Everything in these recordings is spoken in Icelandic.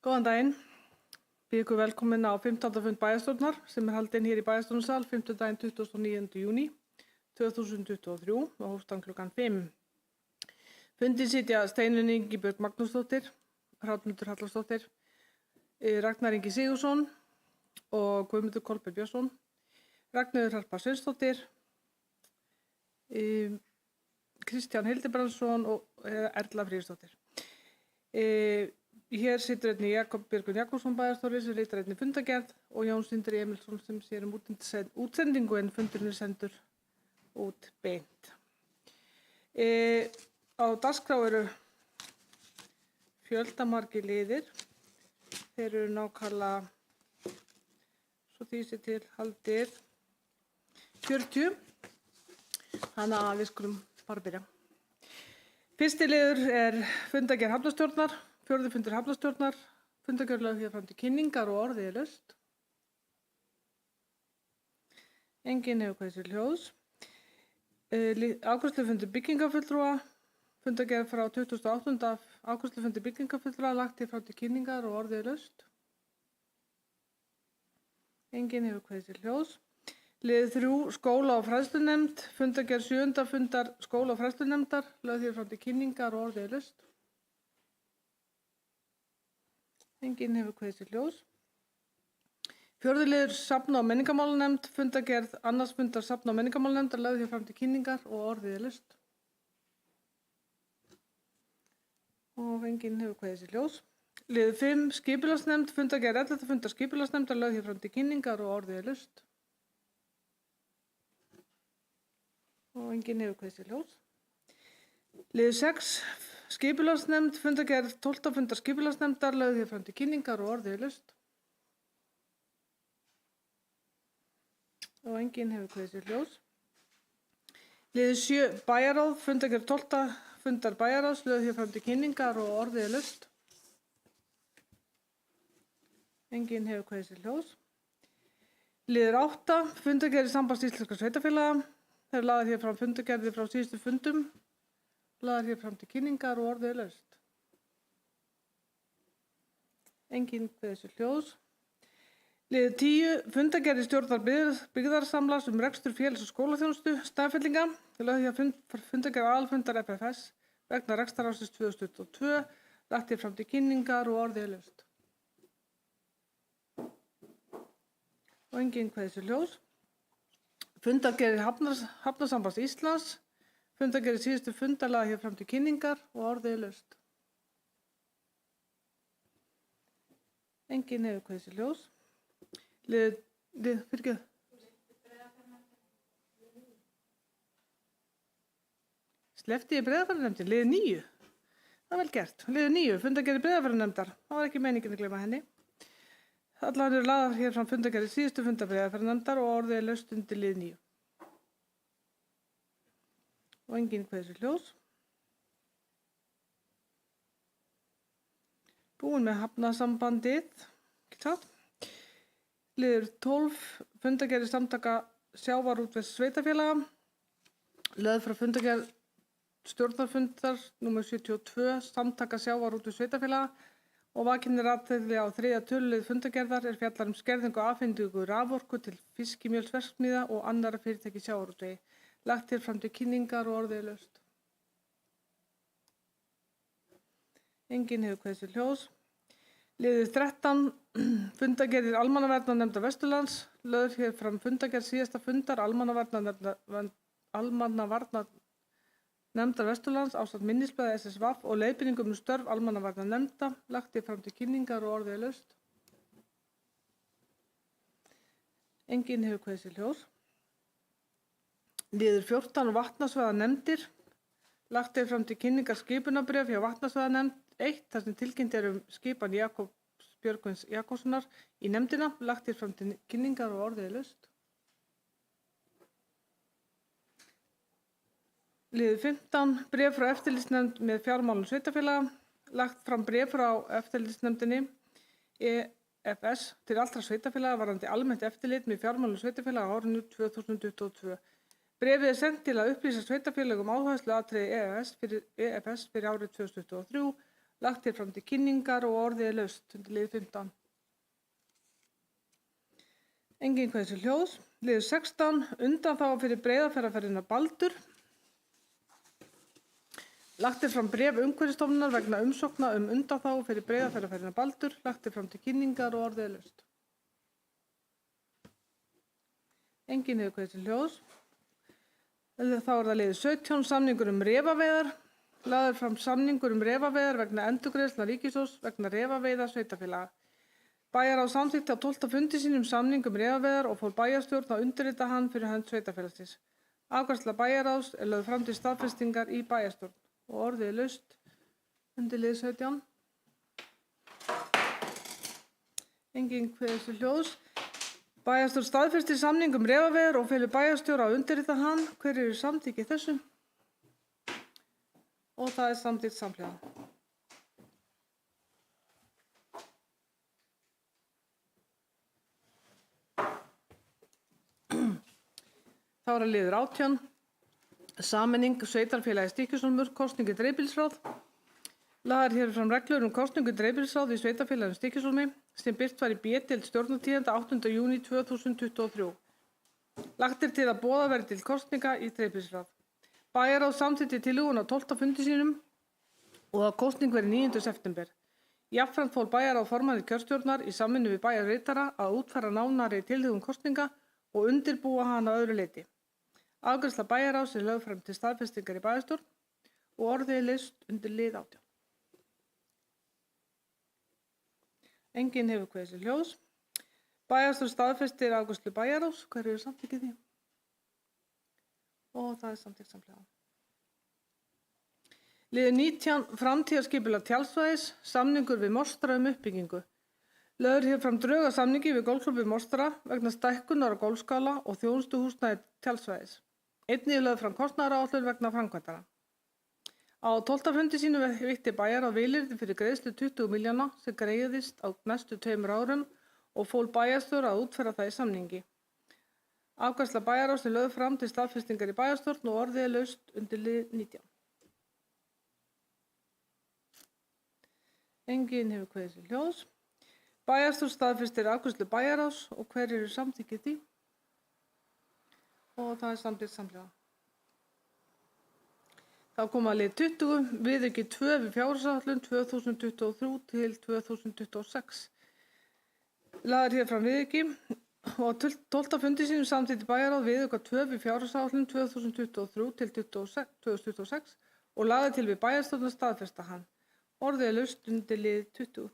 Góðan daginn. Býð ykkur velkomin á 15. fund bæjarstjórnar sem haldinn hér í bæjarstjórnarsal 5. 29. júní 2023 og hófst hann klukkan 5. Fundinn sitja Steinunn Ingibjörg Magnúsdóttir, Hrafnhildur Hallarsdóttir, Ragnar Ingi Sigurðsson og Guðmundur Kolbeinn Björnsson, Ragnheiður Harpa Sveinsdóttir, Kristján Hildibrandsson og Erla Fríðsdóttir. Hér situr einnig Jakob Björgvin Jakobsson bæjarstjóri sem ritar einnig fundargerð og Jón Sindri Emilsson sem sér útsendingu en fundurinn sendur út beint. Á dagskrá eru fjöldamargir liðir. Þeir eru nákvæmlega, svo því sé til haldið 40. Þannig að við skulum bara byrja. Fyrsti liður er fundargerð hafnarstjórnar. 4. fundur hafnarstjórnar, fundargerð lögð hér fram til kynningar og orðið er laust. Enginn hefur kveðið sér hljóðs. Afgreiðslufundur byggingarfulltrúa, fundargerð frá 28. afgreiðslufundur byggingarfulltrúa lagt hér fram til kynningar og orðið er laust. Enginn hefur kveðið sér hljóðs. Lið 3, skóla- og fræðslunefnd, fundargerð 7. fundar skóla- og fræðslunefndar lögð hér fram til kynningar og orðið er laust. Enginn hefur kveðið sér hljóðs. 4. liður safna- og menningarmálanefnd, fundargerð annars fundar safna- og menningarmálanefndar lögð hér fram til kynningar og orðið er laust. Og enginn hefur kveðið sér hljóðs. Liður 5, skipulagsnefnd, fundargerð 11. fundar skipulagsnefndar lögð hér fram til kynningar og orðið er laust. Og enginn hefur kveðið sér hljóðs. Liður 6, skipulagsnefnd, fundargerð 12. fundar skipulagsnefndar lögð hér fram til kynningar og orðið er laust. Og enginn hefur kveðið sér hljóðs. Liður 7, bæjarráð, fundargerð 12. fundar bæjarráðs lögð hér fram til kynningar og orðið er laust. Enginn hefur kveðið sér hljóðs. Liður 8, fundargerð Sambands íslenskra sveitarfélaga. Þeir lagðar hér fram fundargerðir frá síðustu fundum. Lagðar hér fram til kynningar og orðið er laust. Enginn kveðið sér hljóðs. Liður 10, fundargerð stjórnar byggðarsamlags rekstur félags- og skólaþjónustu, staðfellinga. Þeir lagðar hér fundargerð aðalfundar FFS vegna rekstrarársins 2022. Lagt hér fram til kynningar og orðið er laust. Og enginn kveðið sér hljóðs. Fundargerð Hafnasambands Íslands. Fundargerð síðustu fundar lagðar hér fram til kynningar og orðið er laust. Enginn hefur kveðið sér hljóðs. Sleppti ég Breiðafjarðarnefndin, liður 9. Það er vel gert. Liður 9, fundargerð Breiðafjarðarnefndar. Það var ekki meiningin að gleyma henni. Allar eru lagðar hér fram fundargerð síðustu fundar Breiðafjarðarnefndar og orðið er laust undir lið 9. Og enginn kveðið sér hljóðs. Búin með hafnasambandið. Liður 12, fundargerð samtaka sjávarútvegs sveitarfélaga. Lögð frá fundargerð stjórnarfundar nr. 72, samtaka sjávarútvegs sveitarfélaga og vakin er athygli á 3. tölulið fundargerðar er fjallar skerðingu og afhendingu raforku til fiskimjölsverksmiðja og annarra fyrirtækja í sjávarútvegi. Lagt hér fram til kynningar og orðið er laust. Enginn hefur kveðið sér hljóðs. Liður 13, fundargerðir almannavarnanefndar Vesturlands. Lögð hér fram fundargerð síðasta fundar almannavarnanefndar Vesturlands ásamt minnisblaði SSVAF og leiðbeiningum störf almannavarnanefnda. Lagt hér fram til kynningar og orðið er laust. Enginn hefur kveðið sér hljóðs. Liður 14, vatnasvæðanefndir. Lagt er fram til kynningar skipunarbréf hjá vatnasvæðanefnd 1 þar sem tilkynnt er skipan Jakobs Björgvins Jakobssonar í nefndina. Lagt er fram til kynningar og orðið er laust. Liður 15, bréf frá eftirlitsnefnd með fjármálum sveitarfélaga. Lagt fram bréf frá eftirlitsnefndinni EFS til allra sveitarfélaga varðandi almennt eftirlit með fjármálum sveitarfélaga á árinu 2022. Bréfið er sent til að upplýsa sveitarfélög áhersluatriði EFS fyrir árið 2023. Lagt til fram til kynningar og orðið er laust undir lið 15. Engin kveður sér hljóðs. Liður 16. Undanþága fyrir Breiðafjarðarferjuna Baldur. Lagt er fram bréf Umhverfisstofnunar vegna umsókna undanþágu fyrir Breiðafjarðarferjuna Baldur. Lagt er fram til kynningar og orðið er laust. Engin hefur kveður sér hljóðs. Þá er það liður 17. Samningur refaveiðar. Lagður fram samningur refaveiðar vegna endurgreiðslna ríkissjóðs vegna refaveiða sveitarfélaga. Bæjarráð samþykkti á 12. fundi sínum samning refaveiðar og fór bæjarstjórn að undirrita hann fyrir hönd sveitarfélagsins. Afgreiðsla bæjarráðs er lögð fram til staðfestingar í bæjarstjórn og orðið er laust undir lið 17. Engin kveður sér hljóðs. Bæjarstjórn staðfestir samning refaveiðar og felur bæjarstjóra að undirrita hann. Hver eru samþykki þessu? Og það er samþykkt samhliða. Þá er að liður 18. Sameining sveitarfélagi Stykkishólmur, kosningu dreifbýlisráð. Lagðar hér fram reglur kosningu dreifbýlisráð í sveitarfélaginu Stykkishólmi sem birt var í B-deild stjórnartíðinda 8. júní 2023. Lagt er til að boðað verði til kosninga í dreifbýlisráð. Bæjarráð samþykkti tillöguna á 12. fundi sínum og að kosning verði 9. september. Jafnframt fól bæjarráð formanni kjörstjórnar í samvinnu við bæjarritara að útfæra nánari tilhögun kosninga og undirbúa hana að öðru leyti. Afgreiðsla bæjarráðs er lögð fram til staðfestingar í bæjarstjórn og orðið er laust undir lið 18. Engin hefur kveðið sér hljóðs. Bæjarstjórn staðfestir afgreiðslu bæjarráðs. Hver eru samþykkið því? Og það er samþykkt samhliða. Liður 19. Framtíðarskipulag tjaldsvæðis, samningur við Mostra uppbyggingu. Lögð hér fram drög að samningi við golfklúbbinn Mostra vegna stækkunar á golfskála og þjónustuhúsnæði tjaldsvæðis. Einnig er lögð fram kostnaðaráætlun vegna framkvæmdanna. Á 12. fundi sínum veitti bæjarráð vilyrði fyrir greiðslu 20 milljóna sem greiðist á næstu 2 árum og fól bæjarstjóra að útfæra það í samningi. Afgreiðsla bæjarráðs er lögð fram til staðfestingar í bæjarstjórn og orðið er laust undir lið 19. Engin hefur kveðið sér hljóðs. Bæjarstjórn staðfestir afgreiðslu bæjarráðs og hver eru samþykkið því? Og það er samþykkt samhliða. Þá koma lið 20, viðauki 2 við fjárhagsáætlun 2023 til 2026. Lagður hér fram viðauki og á 12. fundi sínum samþykkti bæjarráð viðauka 2 við fjárhagsáætlun 2023 til 2026 og lagði til við bæjarstjórn að staðfesta hann. Orðið er laust undir lið 20.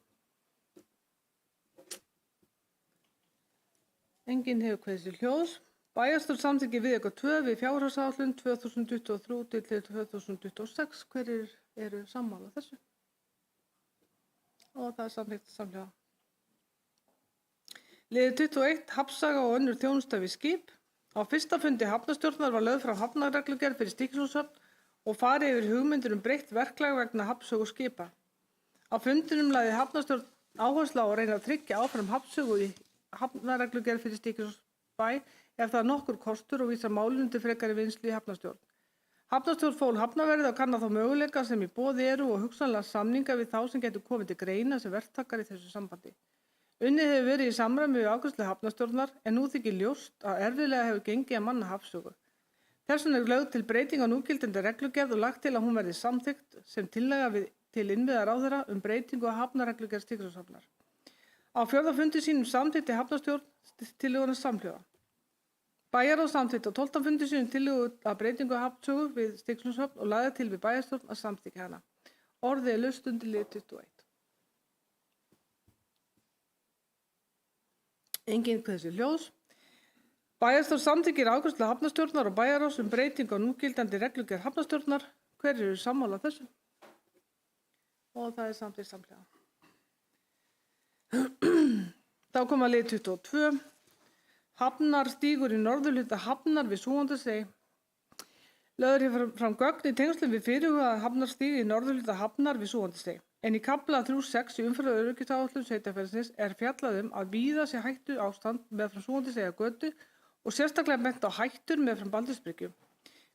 Engin hefur kveðið sér hljóðs. Bæjarstjórn samþykkti viðauka 2 við fjárhagsáætlun 2023 til 2026. Hverjir eru sammála þessu? Og það er samþykkt samhliða. Liður 21. Hafnsaga og önnur þjónusta við skip. Á fyrsta fundi hafnarstjórnar var lögð fram hafnarreglugerð fyrir Stykkishólmshöfn og farið yfir hugmyndir breytt verklag vegna hafnsögu skipa. Á fundinum lagði hafnarstjórn áherslu á að reyna að tryggja áfram hafnsögu í hafnarreglugerð fyrir Stykkishólmsbæ ef það er nokkur kostur og vísa málinu til frekari vinnslu í hafnarstjórn. Hafnarstjórn fól hafnarverðið að kanna þá möguleika sem í boði eru og hugsanlega samninga við þá sem getur komið til greina sem verktakar í þessu sambandi. Unnið hefur verið í samræmi við afgreiðslu hafnarstjórnar en nú þykir ljóst að erfiðlega hefur gengið að manna hafnsögu. Þess vegna er lögð til breyting á núgildandi reglugerð og lagt til að hún verði samþykkt sem tillaga til innviðaráðherra breytingu á hafnarreglugerð Stykkishólmshafnar. Á 4. fundi sínum samþykkti hafnarstjórn tillöguna samhljóða. Bæjarráð samþykkti á 12. fundi sínum tillögu að breytingu á hafnsögu við Stykkishólmshafn og lagði til við bæjarstjórn að samþykkja hana. Orðið er laust undir lið 21. Engin kveður sér hljóðs. Bæjarstjórn samþykkir afgreiðslu hafnarstjórnar og bæjarráðs breytingu á núgildandi reglugerð hafnarstjórnar. Hver eru sammála þessu? Og það er samþykkt samhliða. Þá koma lið 22. Hafnarstígur í norðurhluta Hafnar við Súgandasey. Lögð er fram gögn í tengslum við fyrirhugaða hafnarstíg í norðurhluta Hafnar við Súgandasey. En í kafla 3.6 í umferðaröryggisáætlun sveitarfélagsins er fjallað að víða sé hættu ástand meðfram Súgandaseyjargötu og sérstaklega bent á hættur meðfram Baldursbryggju.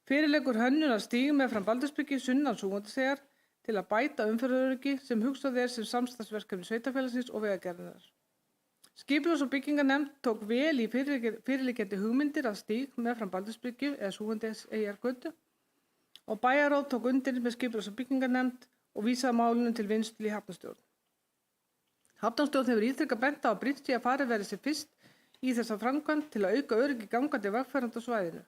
Fyrir liggur hönnun að stíg meðfram Baldursbryggju sunnan Súgandaseyjar til að bæta umferðaröryggi sem hugsað sem samstarfsverkefni sveitarfélagsins og Vegagerðarinnar. Skipulags- og byggingarnefnd tók vel í fyrirliggjandi hugmyndir að stíg meðfram Baldursbryggju eða Súgandiseyjargötu og bæjarráð tók undir með skipulags- og byggingarnefnd og vísaði málinu til vinnslu í hafnarstjórn. Hafnarstjórn hefur ítrekað bent á að brýnt sé að farið verði sem fyrst í þessa framkvæmd til að auka öryggi gangandi vegfarenda á svæðinu.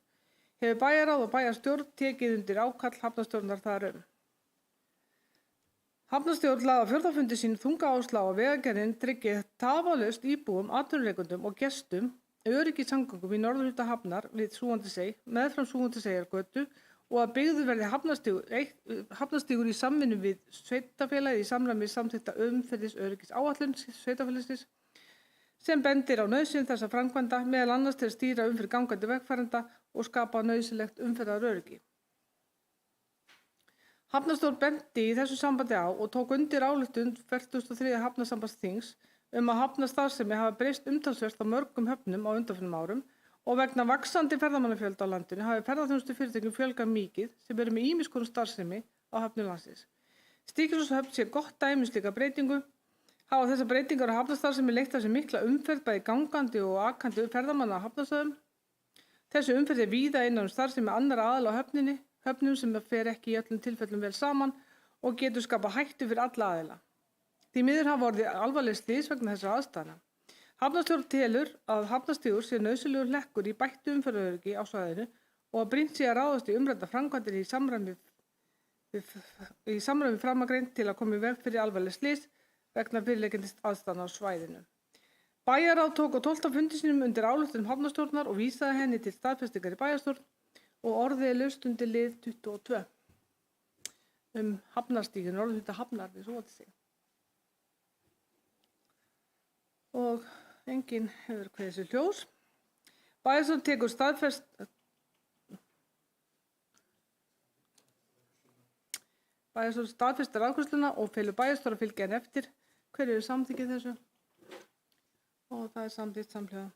Hefur bæjarráð og bæjarstjórn tekið undir ákall hafnarstjórnar þar Hafnarstjórn lagði á fjórðafundi sín þunga áherslu á að Vegagerðin tryggi tafarlaust íbúum, atvinnurekendum og gestum öryggi samgöngum í norðurhluta hafnar við Súgandisey meðfram Súgandiseyjargötu og að byggður verði hafnarstígur í samvinnu við sveitarfélagið í samræmi við samþykkta umferðaröryggisáætlun sveitarfélagsins sem bendir á nauðsyn þessa framkvæmda meðal annars til að stýra umferð gangandi vegfarenda og skapa nauðsynlegt umferðaröryggi. Hafnarstjórn benti í þessu sambandi á og tók undir ályktun 43. hafnasambandsþings að hafnarstarfsemi hafi breyst umtalsvert á mörgum höfnum á undanförnum árum og vegna vaxandi ferðamannafjölda á landinu hafi ferðaþjónustufyrirtækjum fjölgað mikið sem eru með ýmiss konar starfsemi á höfnum landsins. Stykkishólmshöfn sé gott dæmi slíka breytingu. Hafa þessar breytingar á hafnarstarfsemi leitt af sér mikla umferð bæði gangandi og akandi ferðamanna á hafnarstöðum. Þessi umferð víða innan starfsemi annarra aðila á höfnum sem fer ekki í öllum tilfellum vel saman og getur skapað hættu fyrir alla aðila. Því miður hafa orðið alvarleg slys vegna þessara aðstæðna. Hafnarstjórn telur að hafnarstígur sé nauðsynlegur hlekkur í bættu umferðaröryggi á svæðinu og að brýnt sé að ráðast í umræddar framkvæmdir í samræmi við framangreint til að koma í veg fyrir alvarleg slys vegna fyrirliggjandi aðstæðna á svæðinu. Bæjarráð tók á 12. fundi sínum undir ályktun hafnarstjórnar og vísaði henni til staðfestingar í bæjarstjórn og orðið laust undir lið 22 hafnarstíginn, norðurhluta hafnar við Súgandisey. Og enginn hefur kveðið sér ljós. Bæjarstjórn tekur staðfestir afgreiðsluna og felur bæjarstjóra að fylgja henni eftir. Hver eru samþykkið þessu? Og það samþykkt samhliða.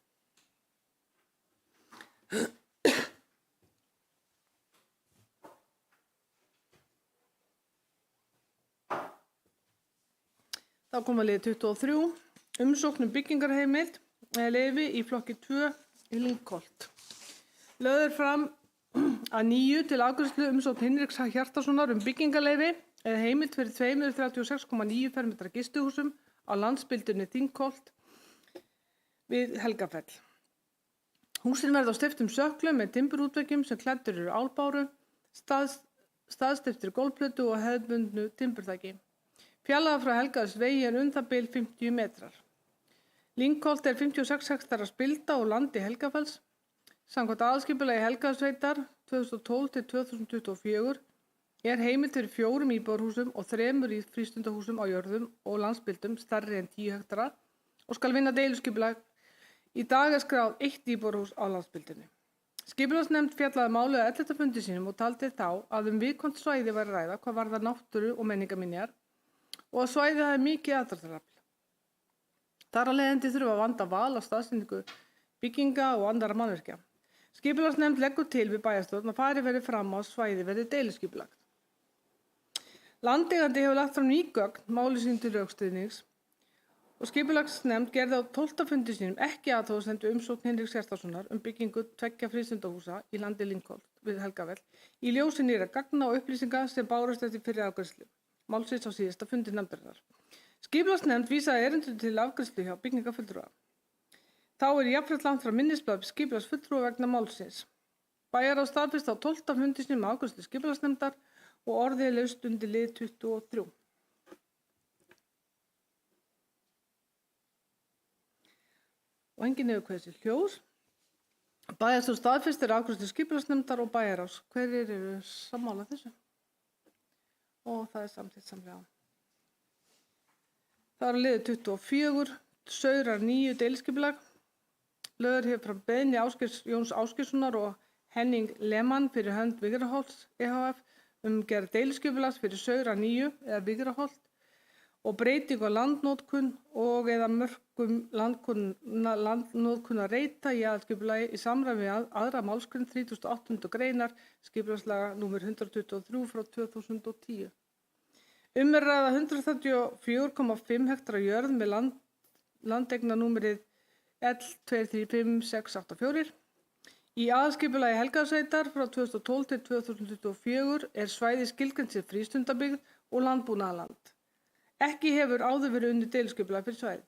Þá kom að lið 23, umsókn byggingarheimild leyfi í flokki 2 í Lyngholt. Lögð fram að nýju til afgreiðslu umsókn Hinriks Hjartarsonar byggingarleyfi eða heimild fyrir 236,9 fermetra gistihúsum á landsbyggðinni Þingholt við Helgafell. Húsin verða steyptum sökklum með timburútveggjum sem klæddir eru álbáru, staðsteyptri gólfplötu og hefðbundnu timburþaki. Fjarlægðin frá Helgafells það bil 50 metrar. Lyngholt 56 hektara spilda og landi Helgafells. Samkvæmt aðalskipulagi Helgafellssveitar 2012 til 2024 heimild fyrir 4 íbúðarhúsum og 3 frístundahúsum á jörðum og landsbyggðum stærri en 10 hektara og skal vinna deiluskipulag. Í dag skráð 1 íbúðarhús á landsbyggðinni. Skipulagsnefnd fjallaði málið á 11. fundi sínum og taldi þá að viðkvæmt svæði væri að ræða hvað varðar náttúru og menningarminjar og að svæðið hafi mikið aðdráttarafl. Þar af leiðandi þurfa að vanda val á staðsetningu bygginga og annarra mannvirkja. Skipulagsnefnd leggur til við bæjarstjórn að farið verði fram á svæði verði deiluskipulagt. Landeigandi hefur lagt fram ný gögn máli sínu til rökstuðnings og skipulagsnefnd gerði á 12. fundi sínum ekki athugasemd við umsókn Hinriks Hjartarsonar byggingu 2 frístundahúsa í landi Lyngholt við Helgafell í ljósi nýrra gagna og upplýsinga sem bárust eftir fyrri afgreiðslu málsins á síðasta fundi nefndarinnar. Skipulagsnefnd vísaði erindinu til afgreiðslu hjá byggingarfulltrúa. Þá jafnframt langt frá minnisblað skipulagsfulltrúa vegna málsins. Bæjarráð staðfesti á 12. fundi sínum með afgreiðslu skipulagsnefndar og orðið laust undir lið 23. Og enginn hefur kveðið sér ljós. Bæjarstjórn staðfestir afgreiðslu skipulagsnefndar og bæjarráðs. Hverjir eru sammála þessu? Og það samþykkt samhliða. Það liður 24, Saurar 9 deiliskipulag. Lögð hefur fram beiðni Jóns Ásgeirssonar og Henning Lehmann fyrir hönd Vigraholts EHF gerð deiliskipulags fyrir Saurar 9 eða Vigraholt og breyting á landnotkun og eða mörkum landnotkunarreita í aðalskipulagi í samræmi við aðra málsgrein 38. greinar skipulagslaga nr. 123 frá 2010. Er að ræða 134,5 hektara jörð með landeignarnúmerið L2355684. Í aðalskipulagi Helgafellssveitar frá 2012 til 2024 er svæðið skilgreint sem frístundabyggð og landbúnaðarland. Ekki hefur áður verið unnið deiliskipulag fyrir svæðið.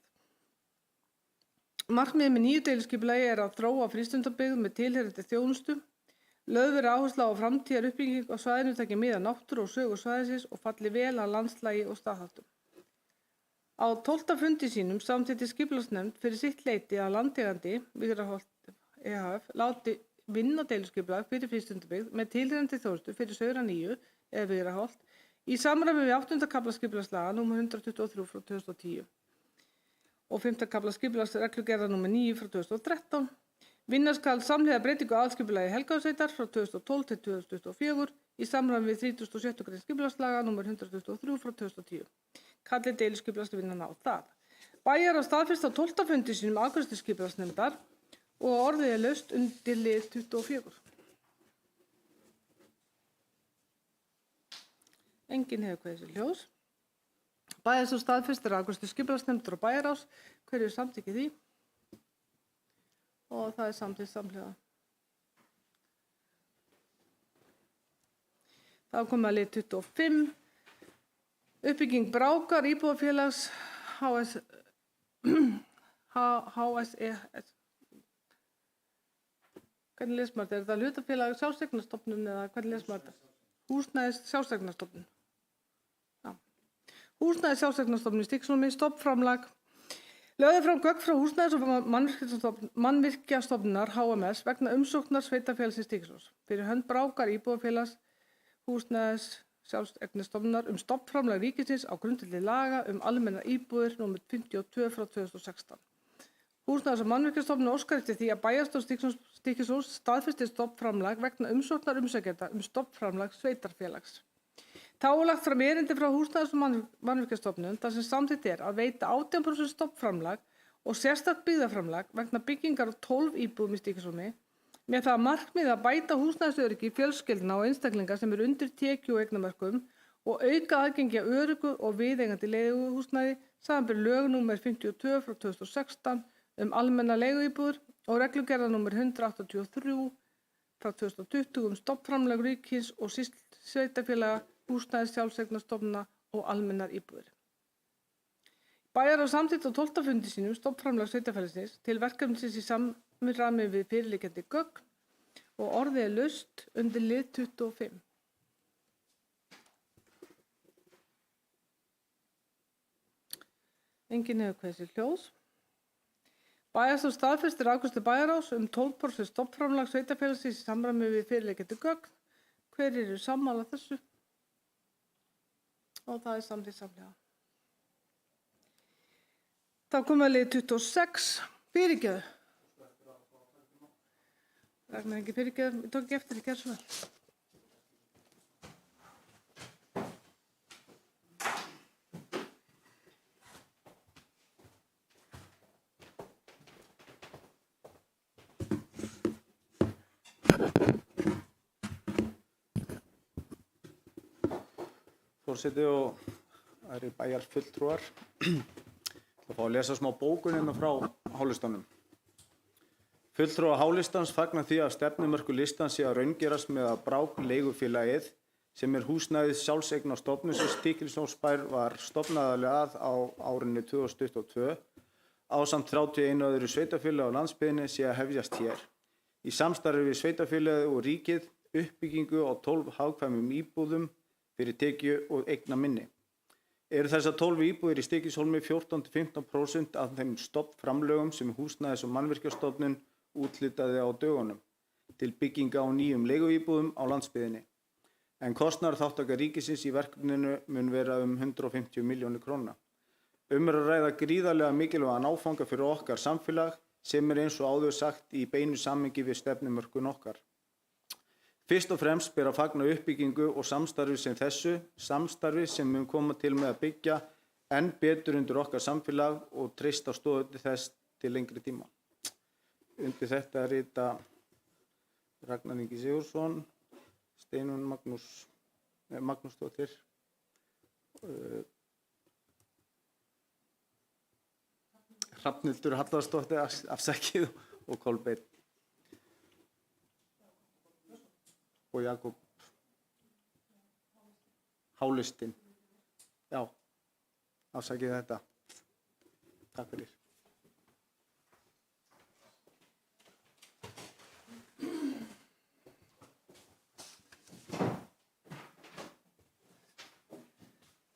Markmiðið með nýju deiliskipulagi er að þróa frístundabyggð með tilheyrandi þjónustu. Lögð verður áhersla á framtíðaruppbygging á svæðinu taki mið af náttúru og sögu svæðisins og falli vel að landslagi og staðháttum. Á 12. fundi sínum samþykkti skipulagsnefnd fyrir sitt leyti að landeigandi Vigraholt EHF láti vinna deiliskipulag fyrir frístundabyggð með tilheyrandi þjónustu fyrir Sauðárkrók 9 eða Vigraholt í samræmi við 8. kafla skipulagslaga nr. 123/2010 og 5. kafla skipulagsreglugerðar nr. 9/2013. Vinna skal samhliða breytingu á aðalskipulagi Helgafellssveitar frá 2012 til 2024 í samræmi við 36. grein skipulagslaga nr. 123/2010. Kalli deiliskipulagsvinnan á það. Bæjarráð staðfesti á 12. fundi sínum afgreiðslu skipulagsnefndar og orðið er laust undir lið 24. Enginn hefur kveðið sér ljós. Bæjarráð staðfestir afgreiðslu skipulagsnefndar og bæjarráðs. Hverju er samþykkið því? Og það er samþykkt samhliða. Þá komum við að lið 25. Uppbygging Brákar íbúðafélags HSE. Hvernig les maður þetta? Er þetta hlutafélag sjálfseignarstofnun eða hvernig les maður þetta? Húsnæðis sjálfseignarstofnun. Já. Húsnæðis sjálfseignarstofnun í Stykkishólmi, stofnframlag. Lögðu fram gögn frá Húsnæðis- og mannvirkjastofnunar HMS vegna umsóknar sveitarfélagsins Stykkishóls fyrir hönd Brákar íbúðafélags Húsnæðis sjálfseignarstofnunar stofnframlag ríkisins á grundvelli laga almennar íbúðir nr. 52/2016. Húsnæðis- og mannvirkjastofnun óskar eftir því að bæjarstjórn Stykkishóls staðfesti stofnframlag vegna umsóknar umsækjenda stofnframlag sveitarfélags. Þá er lagt fram erindi frá Húsnæðis- og mannvirkjastofnun þar sem samþykkt er að veita 18% stofnframlag og sérstakt byggðaframlag vegna byggingar á 12 íbúðum í Stykkishólmi með það markmið að bæta húsnæðisöryggi fjölskyldna og einstaklinga sem eru undir tekju- og eignamörkum og auka aðgengi að öruggu og viðeigandi leiguhúsnæði samanber lög nr. 52/2016 almennar leiguíbúðir og reglugerðar nr. 183/2020 stofnframlag ríkis og sveitarfélaga, húsnæðis sjálfseignarstofnana og almennar íbúðir. Bæjarráð samþykkti á 12. fundi sínum stofnframlag sveitarfélagsins til verkefnisins í samræmi við fyrirliggjandi gögn og orðið er laust undir lið 25. Enginn hefur kveðið sér ljós. Bæjarstjórn staðfestir afgreiðslu bæjarráðs 12% stofnframlag sveitarfélagsins í samræmi við fyrirliggjandi gögn. Hverjir eru sammála þessu? Og það er samþykkt samhliða. Þá komum við að lið 26. Fyrirgefðu. Ragnar ekki fyrirgefðu. Ég tók ekki eftir því, gerð svo vel. Forseti og aðrir bæjarfulltrúar. Ég ætla að fá að lesa smá bókun hérna frá Hálistanum. Fulltrúar Hálistans fagna því að stefnumörkun listans sé að raungerast með að Brák leigufélagið, sem er húsnæðis sjálfseignarstofnun sem Stykkishólmsbær var stofnaðarlega á árinu 2022, ásamt 31 öðru sveitarfélagi á landsbyggðinni sé að hefjast hér. Í samstarfi við sveitarfélagið og ríkið uppbyggingu á 12 hagkvæmum íbúðum fyrir tekju- og eignaminni. Eru þessar 12 íbúðir í Stykkishólmi 14–15% af þeim stofnframlögum sem Húsnæðis- og mannvirkjastofnun úthlutaði á dögunum til bygginga á nýjum leiguíbúðum á landsbyggðinni. En kostnaðarþátttaka ríkisins í verkefninu mun vera 150 milljónir króna. Er að ræða gríðarlega mikilvægan áfanga fyrir okkar samfélag sem er eins og áður sagt í beinu samhengi við stefnumörkun okkar. Fyrst og fremst ber að fagna uppbyggingu og samstarfi sem þessu, samstarfi sem mun koma til með að byggja enn betur undir okkar samfélag og treysta stoðir þess til lengri tíma. Undir þetta rita Ragnar Ingi Sigurðsson, Steinunn Magnúsdóttir Hrafnhildur Hallarsdóttir, afsakið, og Kolbeinn og Jakob Hálistinn. Já, afsakið þetta. Takk fyrir.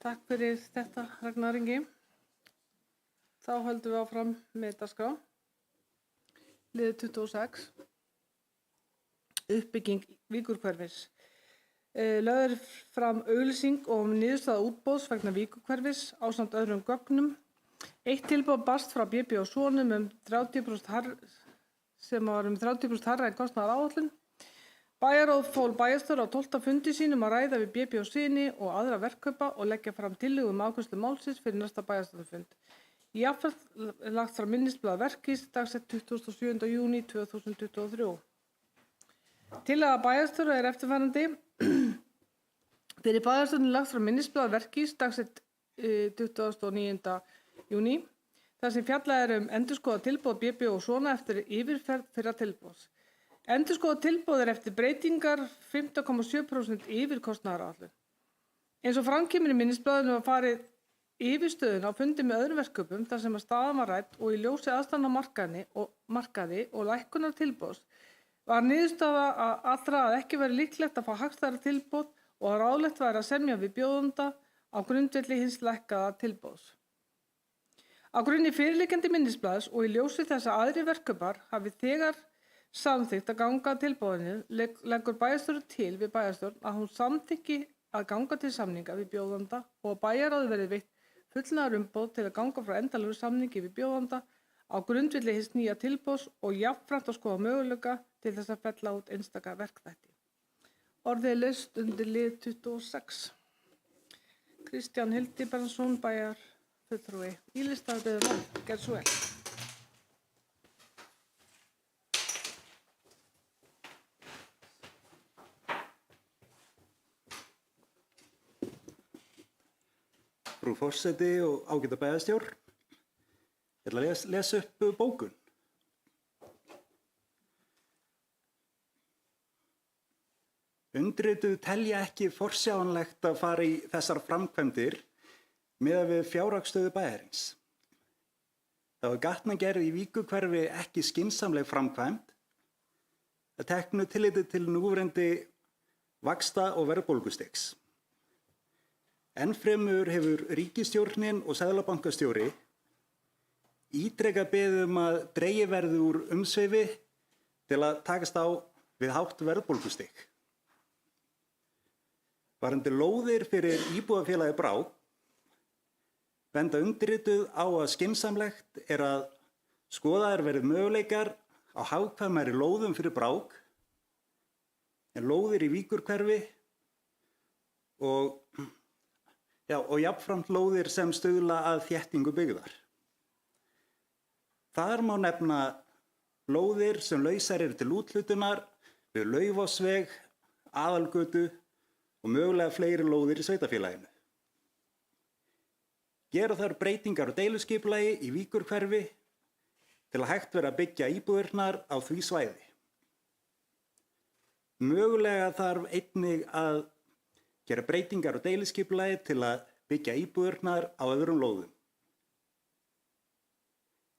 Takk fyrir þetta, Ragnar Ingi. Þá höldum við áfram með dagskrá. Liður 26. Uppbygging Víkurhverfis. Lögð er fram auglýsing og niðurstaða útboðs vegna Víkurhverfis ásamt öðrum gögnum. Eitt tilboð barst frá BB og Sonum sem var 30% hærra en kostnaðaráætlun. Bæjarráð fól bæjarstjóra á 12. fundi sínum að ræða við BB og Syni og aðra verkkaupa og leggja fram tillögu afgreiðslu málsins fyrir næsta bæjarstjórnarfund. Jafnframt er lagt fram minnisblað Verkís dagsett 27. júní 2023. Tillaga bæjarstjóra er eftirfarandi. Fyrir bæjarstjórnin lagt fram minnisblað Verkís dagsett 29. júní. þar sem fjallað er endurskoðað tilboð BB og Sona eftir yfirferð fyrra tilboðs. Endurskoðað tilboð er eftir breytingar 15,7% yfir kostnaðaráætlun. Eins og fram kemur í minnisblaðinu var farið yfir stöðuna á fundi með öðrum verkefnum þar sem að staðan var rædd og í ljósi aðstæðna á markaði og lækkunar tilboðs var niðurstaða allra að ekki væri líklegt að fá hagstæðara tilboð og að ráðlegt væri að semja við bjóðanda á grundvelli hins lækkaða tilboðs. Á grunni fyrirliggjandi minnisblaðs og í ljósi þess að aðrir verkefnar hafi þegar samþykkt að ganga að tilboðinu leggur bæjarstjórn til við bæjarstjórn að hún samþykki að ganga til samninga við bjóðanda og að bæjarráði verði veitt fullnaðarumboð til að ganga frá endanlegu samningi við bjóðanda á grundvelli hins nýja tilboðs og jafnframt að skoða möguleika til þess að fella út einstaka verkþætti. Orðið er laust undir lið 26. Kristján Hildibergsson, bæjarfulltrúi. Ílistaður beður mann, gerð svo vel. Frú forseti og ágæta bæjarstjór, ég ætla að lesa upp bókun. Undirrituð telja ekki forsjáanlegt að fara í þessar framkvæmdir miðað við fjárhagsstöðu bæjarins. Það var gatnagerð í Víkurhverfi ekki skynsamleg framkvæmd að teknu tilliti til núverandi vaxta- og verðbólgustigs. Ennfremur hefur ríkisstjórnin og seðlabankastjóri ítrekað beðið að dregið verði úr umsvifi til að takast á við hátt verðbólgustig. Varðandi lóðir fyrir íbúðafélagið Brák benda undirrituð á að skynsamlegt er að skoðaðir verði möguleikar á hagkvæmari lóðum fyrir Brák en lóðir í Víkurhverfi og jafnframt lóðir sem stuðla að þéttingu byggðar. Þar má nefna lóðir sem lausar eru til úthlutunar við Laufásveg, Aðalgötu og mögulega fleiri lóðir í sveitarfélaginu. Gera þarf breytingar á deiluskipulagi í Víkurhverfi til að hægt verði að byggja íbúðirnar á því svæði. Mögulega þarf einnig að gera breytingar á deiluskipulagi til að byggja íbúðirnar á öðrum lóðum.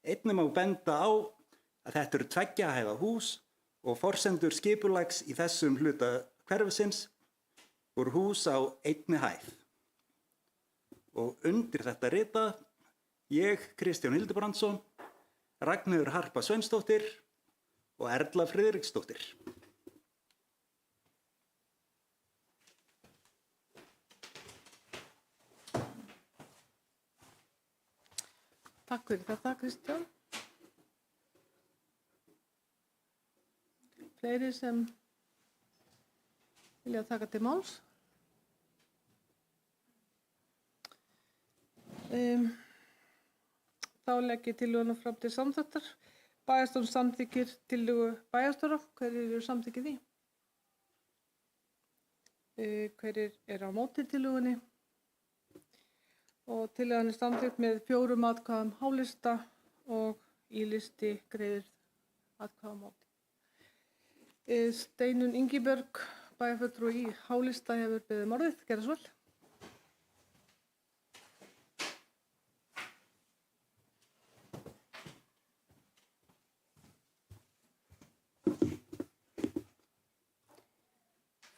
Einnig má benda á að þetta eru 2 hæða hús og forsendur skipulags í þessum hluta hverfisins voru hús á 1 hæð. Og undir þetta rita ég, Kristján Hildibrandsson, Ragnheiður Harpa Sveinsdóttir og Erla Friðriksdóttir. Takk fyrir þetta, Kristján. Fleiri sem vilja taka til máls? Þá legg ég tillöguna fram til samþykktar. Bæjarstjórn samþykkir tillögu bæjarstjóra. Hverjir eru samþykkið því? Hverjir eru á móti tillögunni? og tillagan er samþykkt með 4 atkvæðum hálista og í-listi greiðir atkvæði á móti. Steinunn Ingibjörg, bæjarfulltrúi í hálista, hefur beðið um orðið. Gerðu svo vel.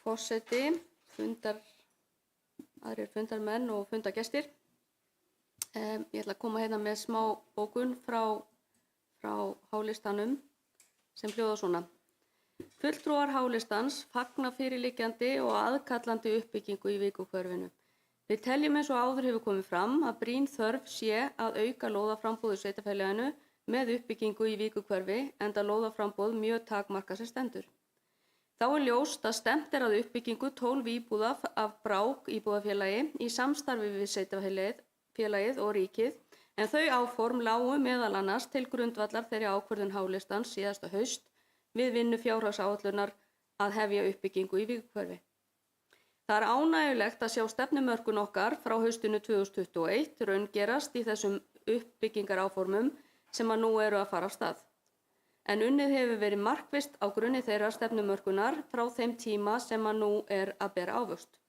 Forseti, aðrir fundarmenn og fundargestir. Ég ætla að koma hérna með smá bókun frá hálistanum sem hljóðar svona. Fulltrúar hálistans fagna fyrirliggjandi og aðkallandi uppbyggingu í Víkurhverfinu. Við teljum eins og áður hefur komið fram að brýn þörf sé að auka lóðaframboð í sveitarfélaginu með uppbyggingu í Víkurhverfi enda lóðaframboð mjög takmarkað sem stendur. Þá er ljóst að stefnt er að uppbyggingu 12 íbúða af Brák íbúðafélagi í samstarfi við sveitarfélagið og ríkið, en þau áform lágu meðal annars til grundvallar þeirri ákvörðun hálistans síðasta haust við vinnu fjárhagsáætlunar að hefja uppbyggingu í Víkurhverfi. Það er ánægjulegt að sjá stefnumörkun okkar frá haustinu 2021 raungerast í þessum uppbyggingaráformum sem að nú eru að fara af stað. En unnið hefur verið markvisst á grunni þeirra stefnumörkunar frá þeim tíma sem að nú er að bera ávöxt.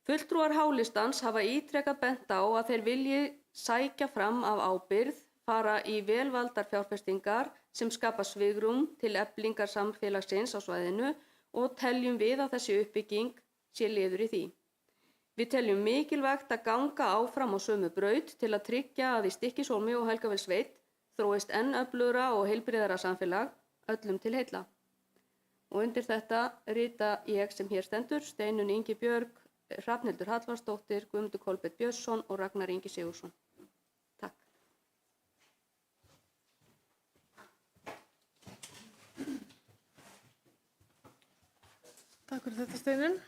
Fulltrúar hálistans hafa ítrekað bent á að þeir vilji sækja fram af ábyrgð, fara í velvaldar fjárfestingar sem skapa svigrúm til eflingar samfélagsins á svæðinu og teljum við að þessi uppbygging sé liður í því. Við teljum mikilvægt að ganga áfram á sömu braut til að tryggja að í Stykkishólmi og Helgafellssveit þróist enn öflugra og heilbrigðara samfélag öllum til heilla. Og undir þetta rita ég sem hér stendur, Steinunn Ingibjörg, Hrafnhildur Hallvarðsdóttir, Guðmundur Kolbeinn Björnsson og Ragnar Ingi Sigurðsson. Takk. Takk fyrir þetta, Steinunn.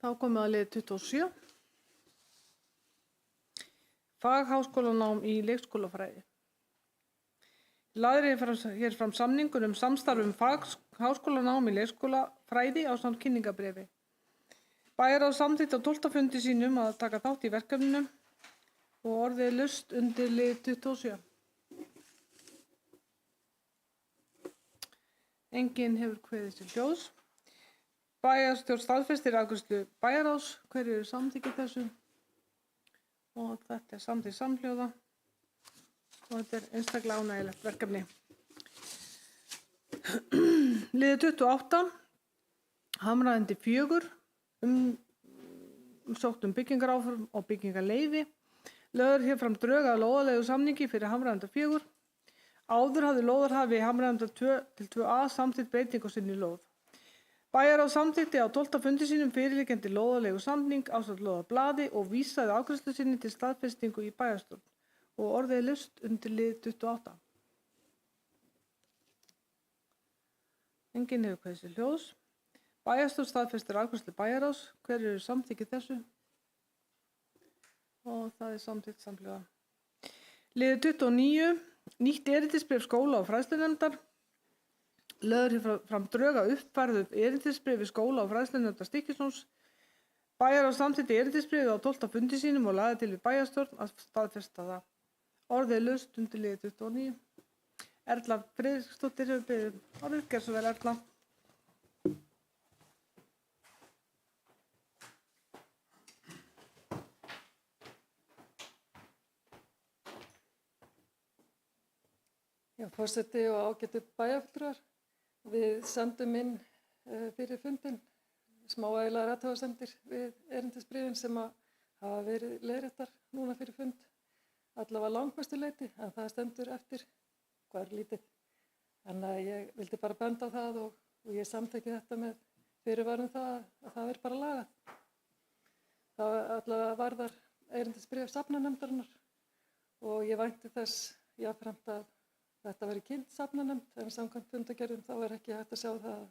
Þá komum við að lið 27. Fagháskólanám í leikskólafræði. Lagður hér fram samningur samstarf fagháskólanám í leikskólafræði ásamt kynningarbréfi. Bæjarráð samþykkti á 12. fundi sínum að taka þátt í verkefninu og orðið er laust undir lið 27. Enginn hefur kveðið til hljóðs. Bæjarstjórn staðfestir afgreiðslu bæjarráðs. Hverjir eru samþykkið þessu? Og þetta er samþykkt samhljóða og þetta er einstaklega ánægjulegt verkefni. Liður 28, Hamraendi 4, umsótt byggingaráform og byggingarleyfi. Lögð hér fram drög að lóðarleigu samningi fyrir Hamraenda 4. Áður hafði lóðarhafi Hamraenda 2 til 2A samþykkt breytingu sinni lóð. Bæjarráð samþykkti á 12. fundi sínum fyrirliggjandi lóðarleigu samning ásamt lóðarblaði og vísaði afgreiðslu sinni til staðfestingu í bæjarstjórn og orðið er laust undir lið 28. Enginn hefur kveðið til hljóðs. Bæjarstjórn staðfestir afgreiðslu bæjarráðs. Hverjir eru samþykkið þessu? Og það er samþykkt samhljóða. Liður 29, nýtt erindisbréf skóla og fræðslunefndar. Lögð hér fram drög að uppfærðu erindisbréfi skóla og fræðslunefndar Stykkishólms. Bæjarráð samþykkti erindisbréfið á 12. fundi sínum og lagði til við bæjarstjórn að staðfesta það. Orðið er laust undir lið 29. Erla Friðriksdóttir hefur beðið orðið. Gerðu svo vel, Erla. Já, forseti og ágætu bæjarfulltrúar. Við sendum inn fyrir fundinn smávægilegar athugasemdir við erindisbréfin sem hafa verið leiðréttar núna fyrir fund, allavega langmestu leyti, en það stendur eftir hvað er lítið. En ég vildi bara benda á það og ég samþykki þetta með fyrirvarum það að það verður bara lagað. Það allavega varðar erindisbréf safnanefndarinnar og ég vænti þess jafnframt að þetta verið kynnt safnanefnd, en samkvæmt fundargerðum þá er ekki hægt að sjá það að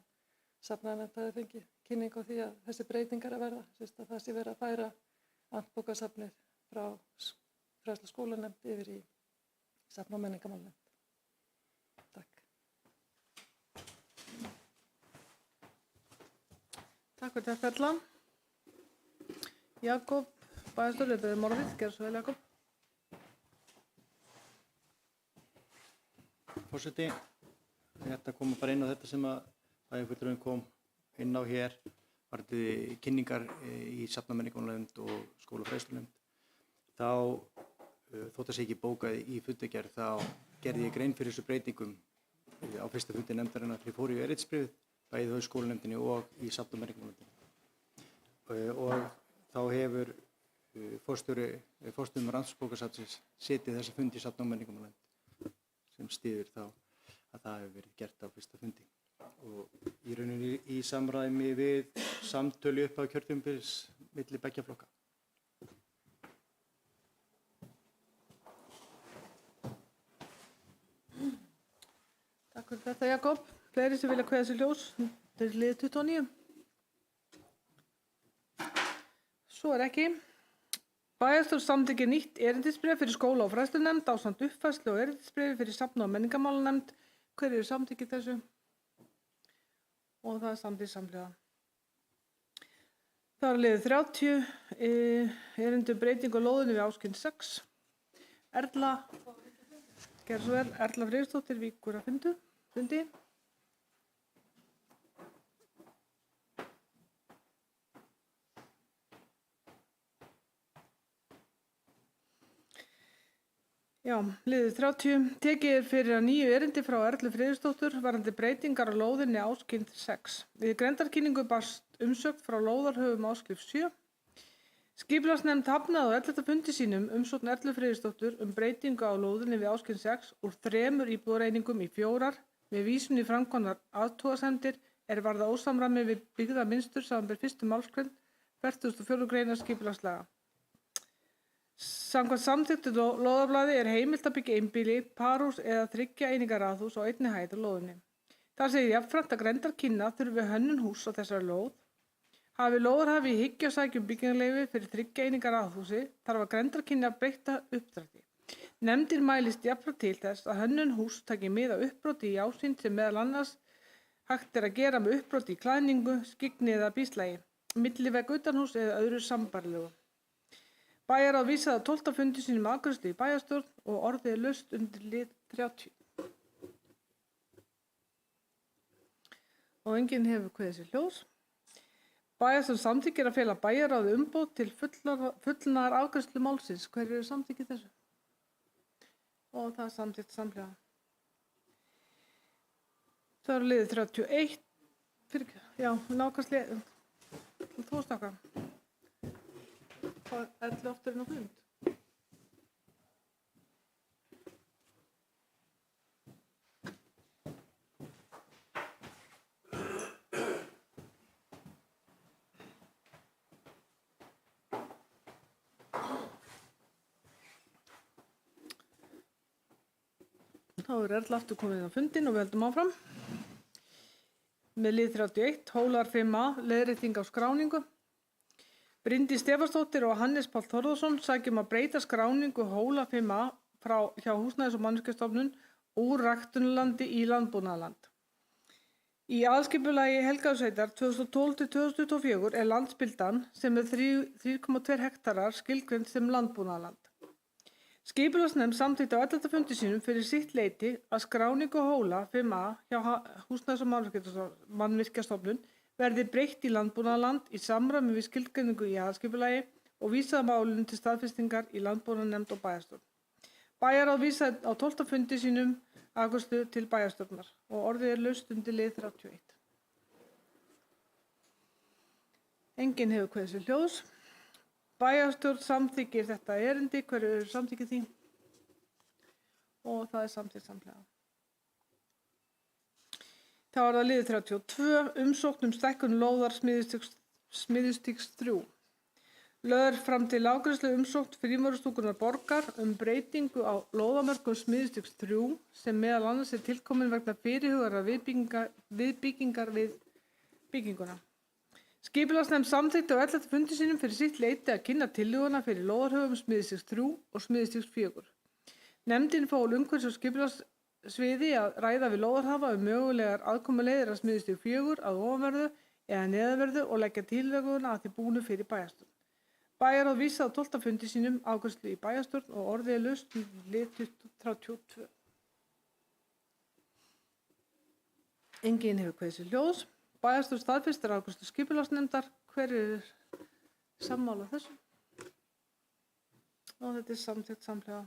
safnanefnd hafi fengið kynning á því að þessi breytingar að verða, sérst að það sé verið að færa handbókasafnið frá fræðsluskólanefnd yfir í safn- og menningarmálanefnd. Takk. Takk fyrir þetta Erla. Jakob, bæjarstjóri, við byrjum orðið. Gerðu svo vel, Jakob. Forseti, þetta kom bara inn á þetta sem að bæjarfulltrúinn kom inn á hér, varðandi kynningar í safnamenningarnefnd og skólafræðslunefnd. Þá, þótt að sé ekki bókað í fundargerð, þá gerði ég grein fyrir þessu breytingum á fyrsta fundi nefndarinnar þegar ég fór í erindisbréfið, bæði í skólanefndinni og í safnamenningarnefndinni. Og þá hefur forstöðumaður Rannsóknarbókasafnsins setið þessa fundi í safnamenningarnefnd sem styður þá að það hefur verið gert á fyrsta fundi. Og í rauninni í samræmi við samtölu upp á kjörtímabils milli beggja flokka. Takk fyrir þetta, Jakob. Fleiri sem vilja kveða sér ljós til lið 29. Svo ekki. Bæjarstjórn samþykkir nýtt erindisbréf fyrir skóla- og fræðslunefnd ásamt uppfærslu og erindisbréfi fyrir safna- og menningarmálanefnd. Hver eru samþykkir þessu? Og það er samþykkt samhliða. Það er liðið 30, erindu breyting og lóðinu við áskinn 6. Erla, gerðu svo vel, Erla Friðriksdóttir víkur að fundi. Já, liðið 30. Tekið er fyrir að nýju erindi frá Erlu Friðriksdóttur varðandi breytingar á lóðinni áskrift 6. Við grenndarkynningu barst umsögn frá lóðarhöfum áskrift 7. Skipulagsnefnd hafnaði á 11. fundi sínum umsókn Erlu Friðriksdóttur breytingu á lóðinni við áskrift 6 úr 3 íbúðareiningum í 4 með vísun í framkvæmdar athugasemdir varða ósamræmi við byggða mynstur samanber 1. málsgrein 44. greinar skipulagslaga. Samkvæmt samþykktu lóðarblaði heimilt að byggja einbýli, parhús eða 3 eininga raðhús á einni hæð á lóðinni. Þar segir jafnframt að grenndarkynna þurfi hönnun hús á þessari lóð. Hafi lóðarhafi í hyggju að sækja byggingarleyfi fyrir 3 eininga raðhúsi þarf að grenndarkynna breytta uppdrætti. Nefndin mælist jafnframt til þess að hönnun hús taki mið af uppbroti í ásýnd sem meðal annars hægt að gera með uppbroti í klæðningu, skyggni eða bíslagi, millivegg utanhús eða öðru sambærilegu. Bæjarráð vísaði á 12. fundi sínum afgreiðslu í bæjarstjórn og orðið laust undir lið 30. Og enginn hefur kveðið sér ljós. Bæjarstjórn samþykkir að fela bæjarráði umboð til fullnaðar afgreiðslu málsins. Hver eru samþykkið þessu? Og það er samþykkt samhliða. Það eru liðið 31. Já, nákvæmst liðið. Þú stakka. Hvað er oftar en á fund? Þá er Erla aftur komin á fundin og við höldum áfram. Með lið 31, Hólar 5a, leiðrétting á skráningu. Bryndís Stefánsdóttir og Hannes Páll Þórðarson sækjum að breyta skráningu Hóla 5a hjá Húsnæðis- og mannvirkjastofnun úr ræktunarlandi í landbúnaðarland. Í aðskipulagi Helgafellssveitar 2012-2024 landspildan sem 3,2 hektarar skilgreind sem landbúnaðarland. Skipulagsnefnd samþykkti á 11. fundi sínum fyrir sitt leyti að skráningu Hóla 5a hjá Húsnæðis- og mannvirkjastofnun verði breytt í landbúnaðarland í samræmi við skilgreiningu í aðskipulagi og vísaði málinu til staðfestingar í landbúnaðarnefnd og bæjarstjórn. Bæjarráð vísaði á 12. fundi sínum afgreiðslu til bæjarstjórnar og orðið laust undir lið 31. Enginn hefur kveðið sér ljós. Bæjarstjórn samþykkir þetta erindi. Hverju eru samþykkið því? Og það er samþykkt samhliða. Þá er það liðið 32, umsókn stækkun lóðar smiðjustígs 3. Lögð fram til afgreiðslu umsókn Frímúrastúkunnar borgar breytingu á lóðamörkum smiðjustígs 3 sem meðal annars tilkomin vegna fyrirhugaðrar viðbyggingar við bygginguna. Skipulagsnefnd samþykkti á 11. fundi sínum fyrir sitt leyti að kynna tillöguna fyrir lóðarhöfum smiðjustígs 3 og smiðjustígs 4. Nefndin fól umhverfis- og skipulagssviði að ræða við lóðarhafa mögulegar aðkomuleiðir að smiðjustíg 4 að ofanverðu eða neðanverðu og leggja tillöguna að því búnu fyrir bæjarstjórn. Bæjarráð vísaði á 12. fundi sínum afgreiðslu í bæjarstjórn og orðið er laust í lið 32. Enginn hefur kveðið sér hljóðs. Bæjarstjórn staðfestir afgreiðslu skipulagsnefndar. Hver er sammála þessu? Og þetta er samþykkt samhliða.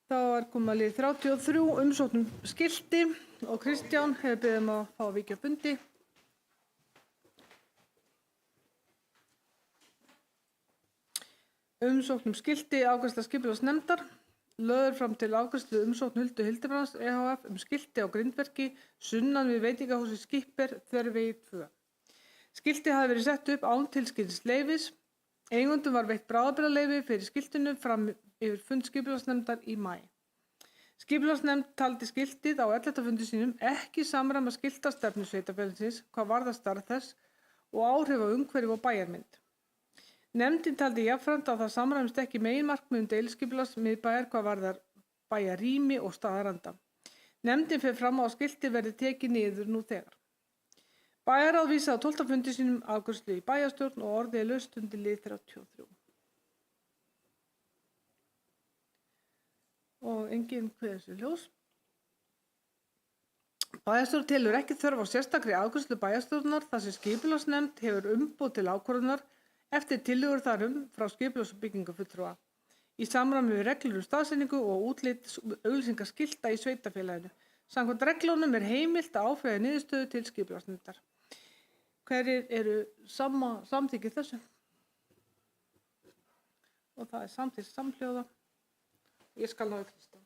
Þá er komið að lið 33 umsóknum skilti og Kristján hefur beðið að fá að víkja fundi. Umsóknum skilti afgreiðsla skipulagsnefndar. Lögð er fram til afgreiðslu umsókn Huldu Hildebrands EHF skilti á grindverki sunnan við veitingahúsið Skipper Þvervegi 2. Skilti hafi verið sett upp án tilskilds leyfis. Eigendum var veitt bráðabirgðaleyfi fyrir skiltinu fram yfir fund skipulagsnefndar í maí. Skipulagsnefnd taldi skiltið á 11. fundi sínum ekki samræma skiltastefnu sveitarfélagsins hvað varðar starf þess og áhrif á umhverfi og bæjarmynd. Nefndin taldi jafnframt að það samræmist ekki meginmarkmiðum deiliskipulags miðbæjar hvað varðar bæjarrými og staðaranda. Nefndin fer fram á að skiltið verði tekið niður nú þegar. Bæjarráð vísaði á 12. fundi sínum afgreiðslu í bæjarstjórn og orðið er laust undir lið 33. Og enginn kveður sér hljóðs. Bæjarstjórn telur ekki þörf á sérstakri afgreiðslu bæjarstjórnar þar sem skipulagsnefnd hefur umboð til ákvörðunar eftir tillögur þarum frá skipulags- og byggingarfulltrúa í samræmi við reglur staðsetningu og útlit auglýsingaskilta í sveitarfélaginu. Samkvæmt reglunum er heimilt að áfrýja niðurstöðu til skipulagsnefndar. Hverjir eru samþykkið þessu? Og það er samþykkt samhljóða. Ég skal ná í Kristján.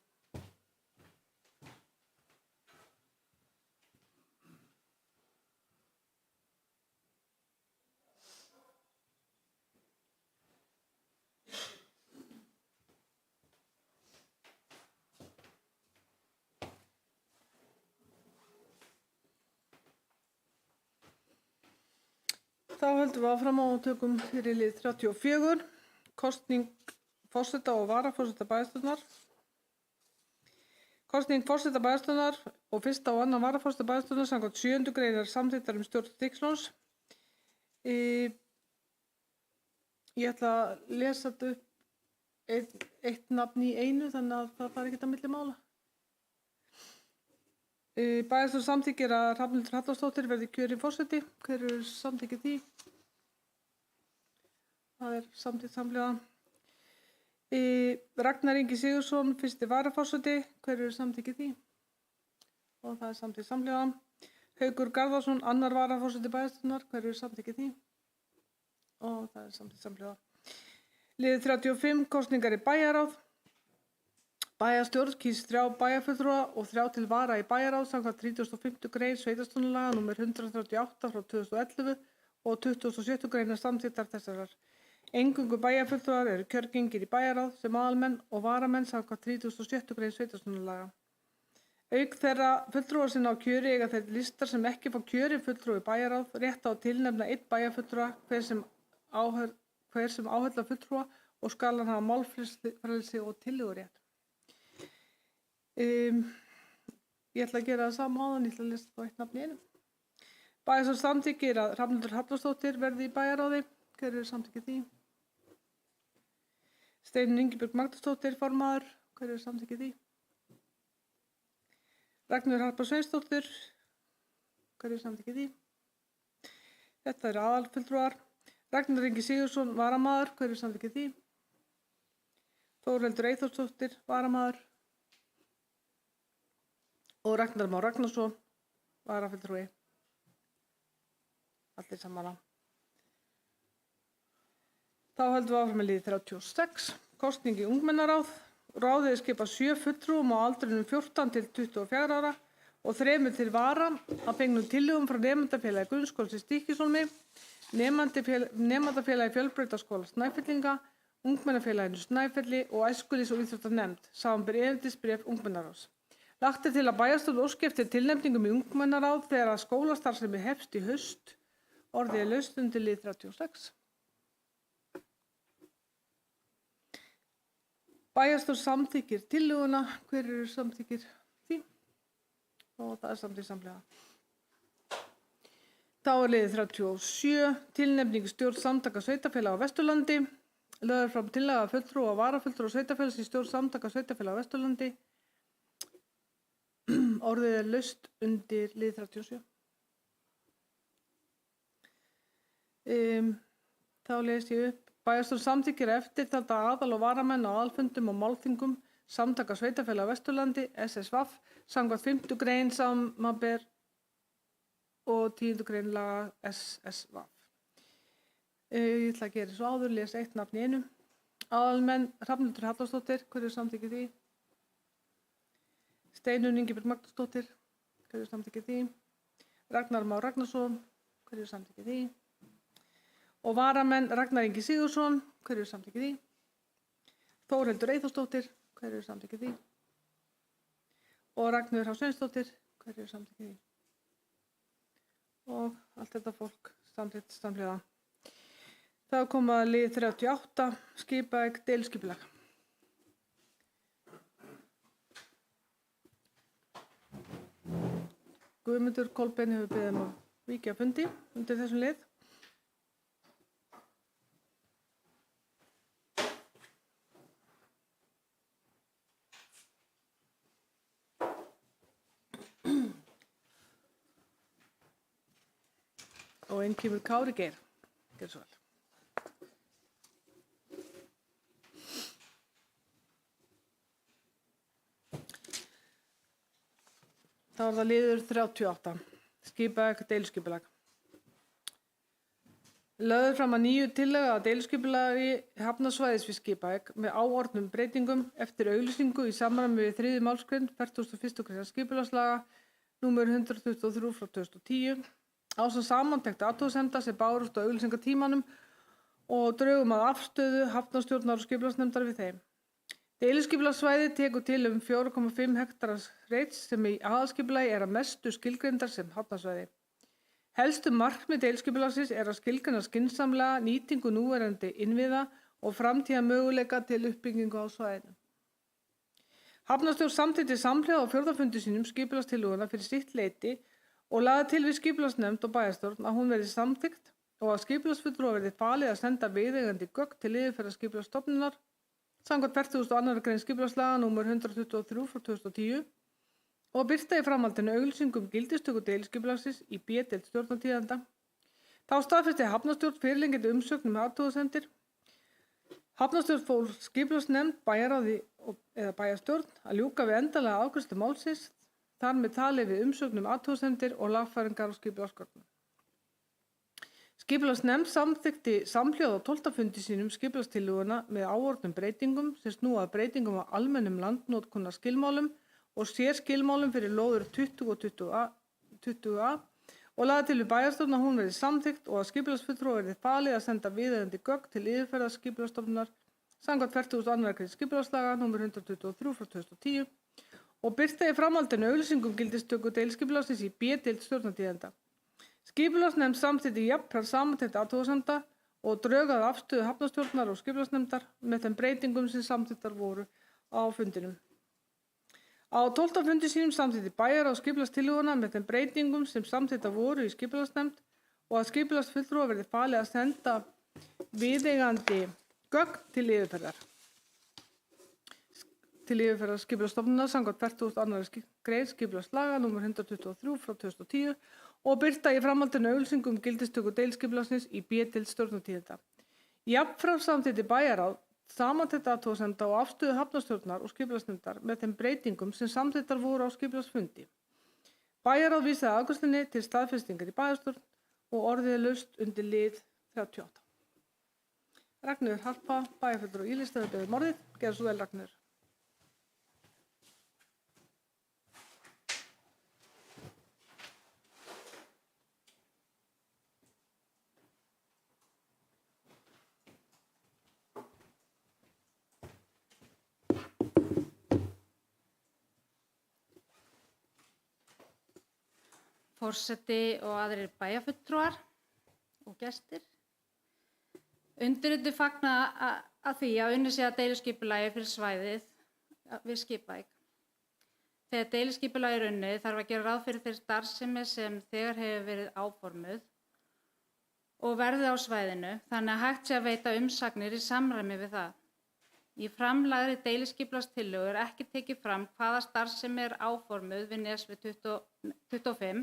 Þá höldum við áfram og tökum fyrir lið 34, kosning forseta og varaforseta bæjarstjórnar. Kosning forseta bæjarstjórnar og fyrsta og annan varaforseta bæjarstjórnar samkvæmt 7. greinar samþykktar stjórn Stígslóns. Ég ætla að lesa þetta upp eitt nafn í einu þannig að það fari ekki að milli mála. Bæjarstjórn samþykkir að Hrafnhildur Hallvarðsdóttir verði kjörin forseti. Hver er samþykkið því? Það er samþykkt samhliða. Ragnar Ingi Sigurðsson, fyrsti varaforseti. Hver er samþykkið því? Og það er samþykkt samhliða. Haukur Garðarsson, annar varaforseti bæjarstjórnar. Hver er samþykkið því? Og það er samþykkt samhliða. Lið 35, kosningar í bæjarráð. Bæjarstjórn kýs 3 bæjarfulltrúa og 3 til vara í bæjarráð samkvæmt 35. grein sveitarstjórnarlaga nr. 138 frá 2011 og 27. greinar samþykktar þessarar. Eingöngu bæjarfulltrúar eru kjörgengir í bæjarráð sem aðalmenn og varamenn samkvæmt 36. grein sveitarstjórnarlaga. Auk þeirra fulltrúar sem á kjöri eiga þeir listar sem ekki fá kjörin fulltrúi í bæjarráð rétt á að tilnefna 1 bæjarfulltrúa hver sem áheilla fulltrúa og skal hann hafa málfrelsi og tillögurétt. Ég ætla að gera það sama áðan, ég ætla að lesa þá eitt nafn í einu. Bæjarstjórn samþykkir að Hrafnhildur Hallvarðsdóttir verði í bæjarráði. Hver er samþykkið því? Steinunn Ingibjörg Magnúsdóttir formaður. Hver er samþykkið því? Ragnheiður Harpa Sveinsdóttir. Hver er samþykkið því? Þetta eru aðalfulltrúar. Ragnar Ingi Sigurðsson varamaður. Hver er samþykkið því? Þórhildur Eyþórsdóttir varamaður. Og Ragnar Már Ragnarsson, varafulltrúi. Allir sammála. Þá höldum við áfram með lið 36, kosning í ungmennaráð. Ráðið er skipað 7 fulltrúum á aldrinum 14 til 24 ára og 3 til vara að fengnum tillögum frá nemendafélagi grunnskóla í Stykkishólmi, nemendafélagi Fjölbrautaskóla Snæfellinga, ungmennafélaginu Snæfelli og æskulýðs- og íþróttanefnd, samanber erindisbréf ungmennaráðs. Lagt er til að bæjarstjórn óski eftir tilnefningum í ungmennaráð þegar að skólastarfsemi hefst í haust. Orðið er laust undir lið 36. Bæjarstjórn samþykkir tillöguna. Hver eru samþykkir því? Og það er samþykkt samhliða. Þá er liðið 37, tilnefning í stjórn samtaka sveitarfélaga á Vesturlandi. Lögð er fram tillaga fulltrúa og varafulltrúa sveitarfélags í stjórn samtaka sveitarfélaga á Vesturlandi. Orðið er laust undir lið 37. Þá les ég upp. Bæjarstjórn samþykkir eftirtalda aðal- og varamenn á aðalfundum og málþingum samtaka sveitarfélaga á Vesturlandi, SSVAF, samkvæmt 5. grein samanber og 10. grein laga SSVAF. Ég ætla að gera svo áður, les eitt nafn í einu. Aðalmenn Hrafnhildur Halldórsdóttir, hverju samþykkir því? Steinunn Ingibjörg Magnúsdóttir, hverju samþykkir því? Ragnar Már Ragnarsson, hverju samþykkir því? Og varamenn Ragnar Ingi Sigurðsson, hverju samþykkir því? Þórhildur Eyþórsdóttir, hverju samþykkir því? Og Ragnheiður H. Sveinsdóttir, hverju samþykkir því? Og allt þetta fólk samþykkt samhliða. Það kom að lið 38, skipaegg deiliskipulag. Guðmundur Kolbeinn hefur beðið um að víkja fundi undir þessum lið. Og inn kemur Kári Geir. Gjörðu svo vel. Þá er það liður 38, skipaegg deiliskipulag. Lögð er fram að nýju tillaga að deiliskipulagi hafnarsvæðis við skipaegg með áorðnum breytingum eftir auglýsingu í samræmi við 3. málsgrein 41. grein skipulagslaga nr. 123/2010 ásamt samantekt athugasemda sem bárust á auglýsingatímanum og drögum að afstöðu hafnarstjórnar og skipulagsnefndar við þeim. Deiliskipulagssvæði tekur til 4,5 hektara reits sem í aðalskipulagi er að mestu skilgreindar sem hafnarsvæði. Helstu markmið deiliskipulagsins er að skilgreina skynsamlega nýtingu núverandi innviða og framtíða möguleika til uppbyggingu á svæðinu. Hafnarstjórn samþykkti samhliða á 4. fundi sínum skipulagstillöguna fyrir sitt leyti og lagði til við skipulagsnefnd og bæjarstjórn að hún verði samþykkt og að skipulagsfulltrúa verði falið að senda viðeigandi gögn til yfirferðar skipulagsstofnunar samkvæmt 42. grein skipulagslaga nr. 123/2010 og birta í framhaldinu auglýsingu gildistöku deiliskipulagsins í B-deild stjórnartíðenda. Þá staðfesti hafnarstjórn fyrirliggjandi umsögn athugasemdir. Hafnarstjórn fól skipulagsnefnd, bæjarráði eða bæjarstjórn að ljúka við endanlega afgreiðslu málsins, þar með talið við umsögnum athugasemdir og lagfæringar á skipulagsgögnum. Skipulagsnefnd samþykkti samhljóða á 12. fundi sínum skipulagstillöguna með áorðnum breytingum sem snúa að breytingum á almennum landnotkunar skilmálum og sérskilmálum fyrir lóður 20 og 20a og lagði til við bæjarstjórn að hún verði samþykkt og að skipulagsfulltrúa verði falið að senda viðeigandi gögn til yfirferðar skipulagsstofnunar samkvæmt 42. grein skipulagslaga nr. 123/2010 og birta í framhaldinu auglýsingum gildistöku deiliskipulagsins í B-deild stjórnartíðenda. Skipulagsnefnd samþykkti jafnframt samantekt athugasemda og drög að afstöðu hafnarstjórnar og skipulagsnefndar með þeim breytingum sem samþykktar voru á fundinum. Á 12. fundi sínum samþykkti bæjarráð skipulagstillöguna með þeim breytingum sem samþykktar voru í skipulagsnefnd og að skipulagsfulltrúa verði falið að senda viðeigandi gögn til yfirferðar skipulagsstofnunar samkvæmt 42. grein skipulagslaga nr. 123/2010 og birta í framhaldinu auglýsingu gildistöku deiliskipulagsins í B-deild stjórnartíðenda. Jafnframt samþykkti bæjarráð samantekt athugasemda og afstöðu hafnarstjórnar og skipulagsnefndar með þeim breytingum sem samþykktar voru á skipulagsfundi. Bæjarráð vísaði afgreiðslunni til staðfestingar í bæjarstjórn og orðið er laust undir lið 38. Ragnheiður Harpa, bæjarfulltrúi og Ýlista hefur beðið um orðið. Gerðu svo vel, Ragnheiður. Forseti og aðrir bæjarfulltrúar og gestir. Undirrituð fagna að því að unnið sé að deiliskipulagi fyrir svæðið við Skipaegg. Þegar deiliskipulag er unnið þarf að gera ráð fyrir þeirri starfsemi sem þegar hefur verið áformuð og verði á svæðinu, þannig að hægt sé að veita umsagnir í samræmi við það. Í framlagðri deiliskipulagstillögu er ekki tekið fram hvaða starfsemi er áformuð við Nesvið 25,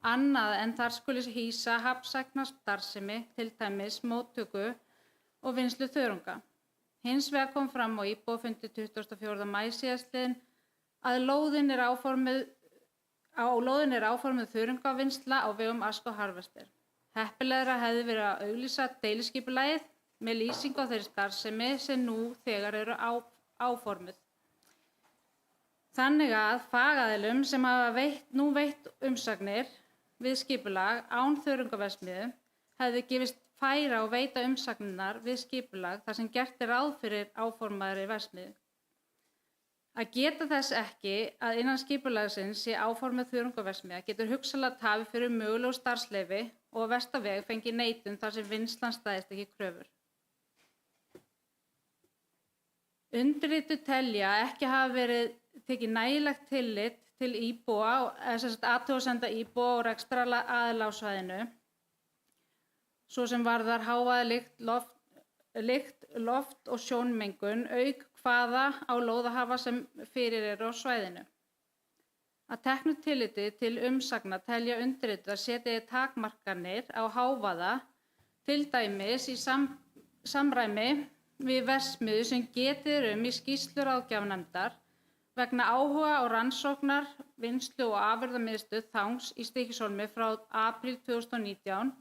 annað en þar skuli hýsa hafnsækna starfsemi, til dæmis móttöku og vinnslu þörunga. Hins vegar kom fram á íbúafundi 24. maí síðastliðinn að lóðin er áformuð þörungavinnsla á vegum Asko Harvester. Heppilegra hefði verið að auglýsa deiliskipulagið með lýsingu á þeirri starfsemi sem nú þegar eru áformuð. Þannig að fagaðilum sem hafa nú veitt umsagnir við skipulag án þörungaverksmiðju hefði gefist færa og veita umsagnirnar við skipulag þar sem gert er ráð fyrir áformaðri verksmiðju. Að geta þess ekki að innan skipulagsins sé áformuð þörungaverksmiðja getur hugsanlega tafið fyrir mögulegu starfsleyfi og á versta veg fengi neitun þar sem vinnslan stæðist ekki kröfur. Undirrituð telja ekki hafa verið tekið nægilegt tillit til íbúa, athugasemda íbúa og rekstraraðila á svæðinu, svo sem varðar hávaða, lykt, loft og sjónmengun, auk kvaða á lóðahafa sem fyrir eru á svæðinu. Að teknu tilliti til umsagna telja undirrituð að setja takmarkanir á hávaða, til dæmis í samræmi við verksmiðju sem getið er í skýrslu ráðgjafarnefndar vegna áhuga á rannsóknar, vinnslu og afurðamiðstöð þangs í Stykkishólmi frá apríl 2019,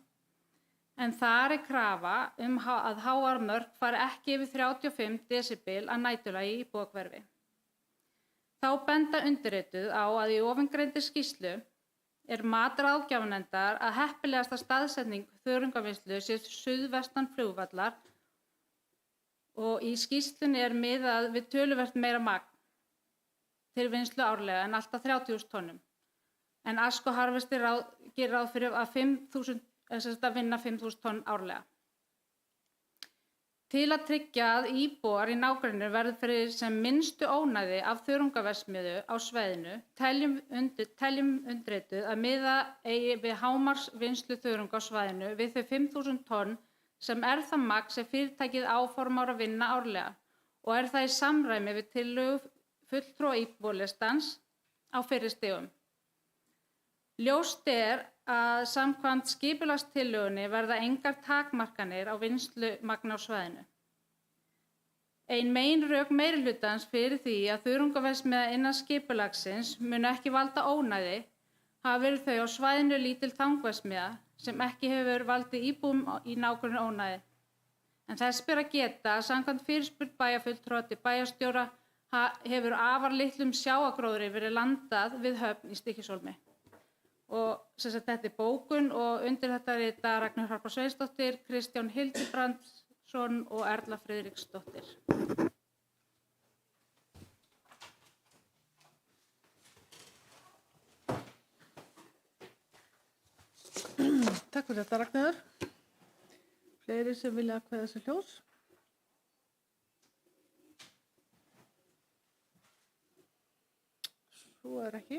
en þar er krafa að háarmörk fari ekki yfir 35 desibel að næturlagi í íbúðahverfi. Þá benda undirrituð á að í ofangreindri skýrslu er mat ráðgjafarnefndar að heppilegasta staðsetning þörungavinnslu sé suðvestan flugvallar og í skýrslunni er miðað við töluvert meira magn til vinnslu árlega en alltaf 30.000 tonnum. En Asko Harvester gerir ráð fyrir að vinna 5.000 tonn árlega. Til að tryggja að íbúar í nágrenninu verði fyrir sem minnstu ónæði af þörungaverksmiðju á svæðinu, teljum undirrituð að miða eigi við hámarksvinnslu þörunga á svæðinu við þau 5.000 tonn sem er það magn sem fyrirtækið áformar að vinna árlega og er það í samræmi við tillögu fulltrúa íbúalistans á fyrri stigum. Ljóst er að samkvæmt skipulagstillögunni verða engar takmarkanir á vinnslumagni á svæðinu. Ein meginrök meirihlutans fyrir því að þörungaverksmiðja innan skipulagsins muni ekki valda ónæði hafa verið þau á svæðinu lítil þangverksmiðja sem ekki hefur valdið íbúum í nágrenni ónæði. En þess ber að geta að samkvæmt fyrirspurn bæjarfulltrúa til bæjarstjóra hefur afar litlum sjávargróðri verið landað við höfn í Stykkishólmi. Og þetta er bókun og undir þetta rita Ragnheiður Harpa Sveinsdóttir, Kristján Hildibrandsson og Erla Friðriksdóttir. Takk fyrir þetta, Ragnheiður. Fleiri sem vilja kveðja sér hljóðs? Svo er ekki.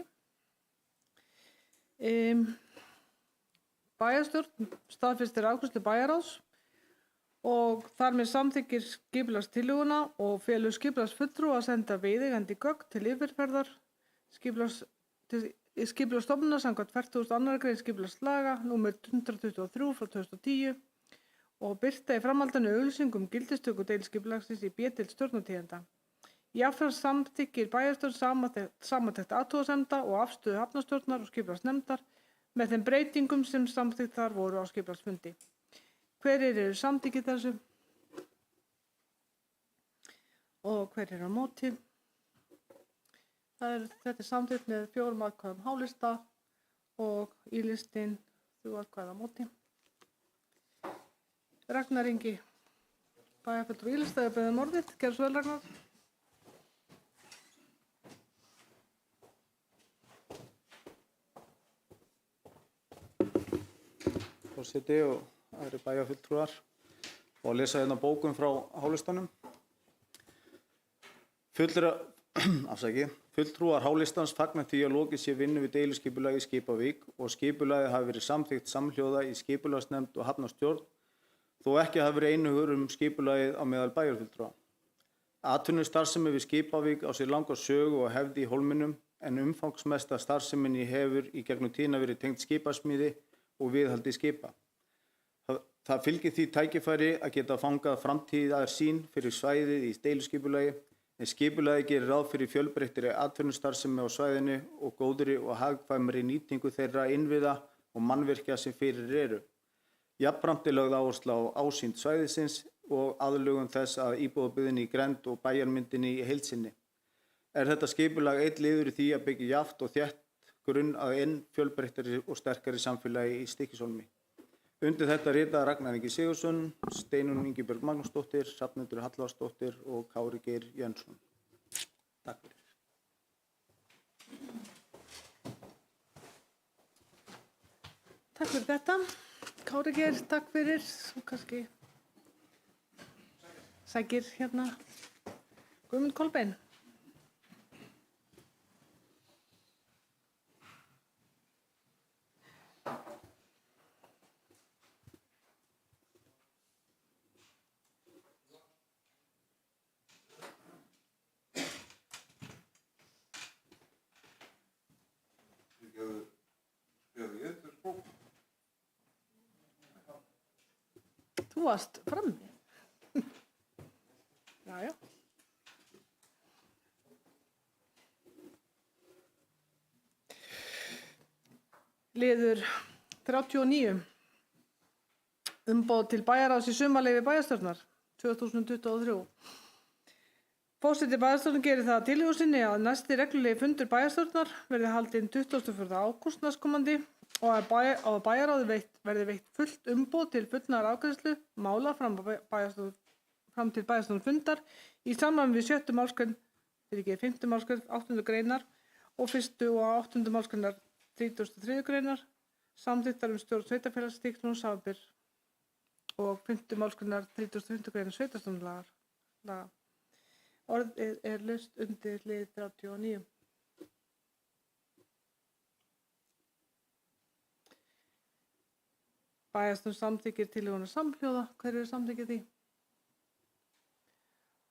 Bæjarstjórn staðfestir afgreiðslu bæjarráðs og þar með samþykkir skipulagstillöguna og felur skipulagsfulltrúa að senda viðeigandi gögn til yfirferðar skipulagsstofnunar samkvæmt 42. grein skipulagslaga númer 123/2010 og birta í framhaldinu auglýsingu gildistöku deiliskipulagsins í B-deild Stjórnartíðinda. Jafnframt samþykkir bæjarstjórn samantekt athugasemda og afstöðu hafnarstjórnar og skipulagsnefndar með þeim breytingum sem samþykktar voru á skipulagsfundi. Hverjir eru samþykkir þessu og hverjir eru á móti? Þetta er samþykkt með 4 atkvæðum hálista og í listin 3 atkvæða á móti. Ragnar Ingi, bæjarfulltrúi í lista, beðið um orðið. Gerðu svo vel, Ragnar. Forseti og aðrir bæjarfulltrúar og lesa hérna bókun frá Hálistanum. Fulltrúar Hálistans fagna því að lokið sé vinnu við deiluskipulagi í Skipavík og skipulagið hafi verið samþykkt samhljóða í skipulagsnefnd og hafnarstjórn, þó ekki hafi verið einhugur skipulagið á meðal bæjarfulltrúa. Atvinnustarfsemi við Skipavík á sér langa sögu og hefð í Hólminum, en umfangsmesta starfseminni hefur í gegnum tíðina verið tengd skipasmíði og viðhaldi skipa. Það fylgir því tækifæri að geta fangað framtíðar sýn fyrir svæðið í deiluskipulagi, en skipulagi gerir ráð fyrir fjölbreyttri atvinnustarfsemi á svæðinu og góðri og hagkvæmri nýtingu þeirra innviða og mannvirkja sem fyrir eru. Jafnframt lögð áhersla á ásýnd svæðisins og aðlögun þess að íbúðabyggðinni í grennd og bæjarmyndinni í heild sinni. Þetta skipulag einn liður í því að byggja jafnt og þétt grunn að enn fjölbreyttari og sterkari samfélagi í Stykkishólmi. Undir þetta rita Ragnar Ingi Sigurðsson, Steinunn Ingibjörg Magnúsdóttir, Hrafnhildur Hallvarðsdóttir og Kári Geir Jönsson. Takk fyrir. Takk fyrir þetta. Kári Geir, takk fyrir. Og kannski sækir hérna Guðmund Kolbeinn. Þú varst frammi. Já. Liður 39. Umboð til bæjarráðs í sumarleyfi bæjarstjórnar 2023. Forseti bæjarstjórnar gerir það að tillögu sinni að næsti reglulegi fundur bæjarstjórnar verði haldinn 24. ágúst næstkomandi og að bæjarráði verði veitt fullt umboð til fullnaðar afgreiðslu mála fram til bæjarstjórnar fundar í samræmi við 6. málsgrein, 5. málsgrein 8. greinar og 1. og 8. málsgreinar 33. greinar, samþykktar stjórn sveitarfélags Stykkishólms samanber og 5. málsgreinar 35. greinar sveitarstjórnarlaga. Orðið laust undir lið 39. Bæjarstjórn samþykkir tillöguna samhljóða. Hverju er samþykkið því?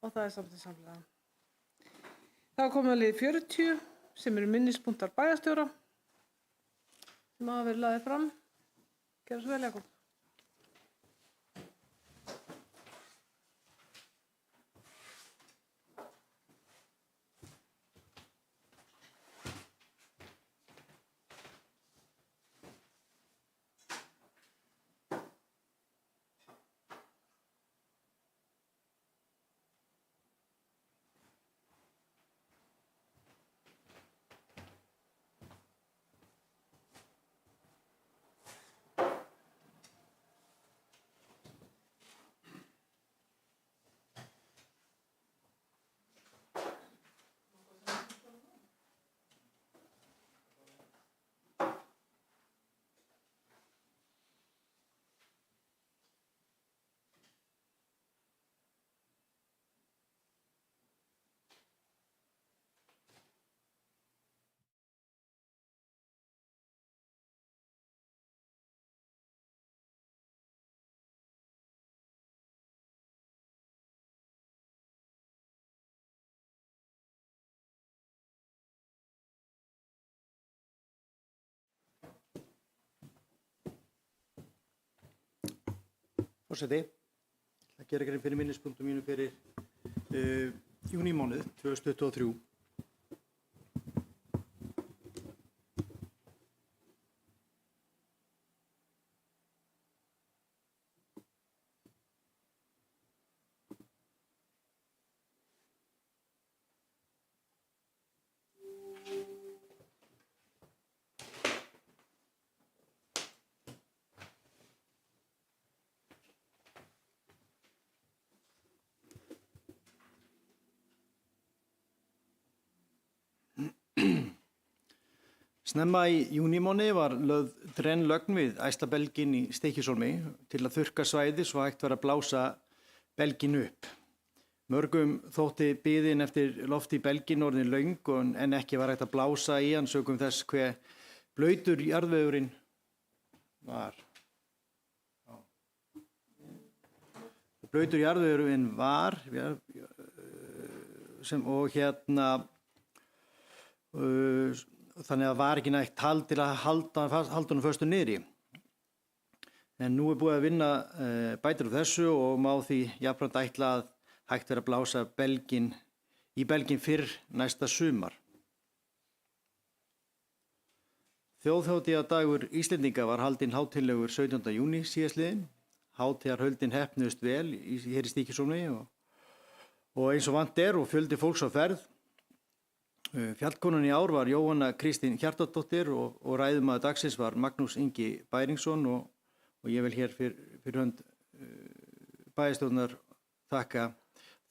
Og það er samþykkt samhljóða. Þá komum við lið 40 sem eru minnispunktar bæjarstjóra sem hafa verið lagðir fram. Gjörðu svo vel, Jakob. Forseti, það gera grein fyrir minnispunktum mínu fyrir júnímánuð 2023. Snemma í júnímánuði var lögð drenlögn við æsta belginn í Stykkishólmi til að þurrka svæði svo hægt var að blása belginn upp. Mörgum þótti biðin eftir lofti í belginn orðin löng en ekki var hægt að blása í hann sökum þess hve blautur jarðvegurinn var. Blautur jarðvegurinn var og þannig að var ekki nægt hald til að halda honum föstu niðri. En nú búið að vinna bætur á þessu og má því jafnframt ætla að hægt verið að blása í belginn fyrr næsta sumar. Þjóðhátíðardagur Íslendinga var haldinn hátíðlegur 17. júní síðastliðinn. Hátíðarhöldin heppnuðust vel hér í Stykkishólmi og eins og vant og fjöldi fólks á ferð. Fjallkonan í ár var Jóhanna Kristín Hjartardóttir og ræðumaður dagsins var Magnús Ingi Bæringsson og ég vil hér fyrir hönd bæjarstjórnar þakka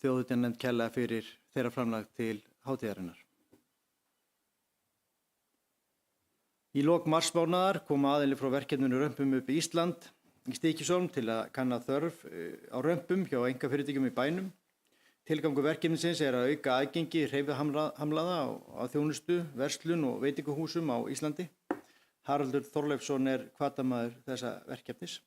þjóðhátíðarnefnd kærlega fyrir þeirra framlag til hátíðarinnar. Í lok marsmánaðar kom aðili frá verkefninu Römpum upp Ísland í Stykkishólm til að kanna þörf á römpum hjá einkafyrirtækjum í bænum. Tilgangur verkefnisins að auka aðgengi hreyfihamlaða á þjónustu, verslun og veitingahúsum á Íslandi. Haraldur Þorleifsson hvatamaður þessa verkefnis.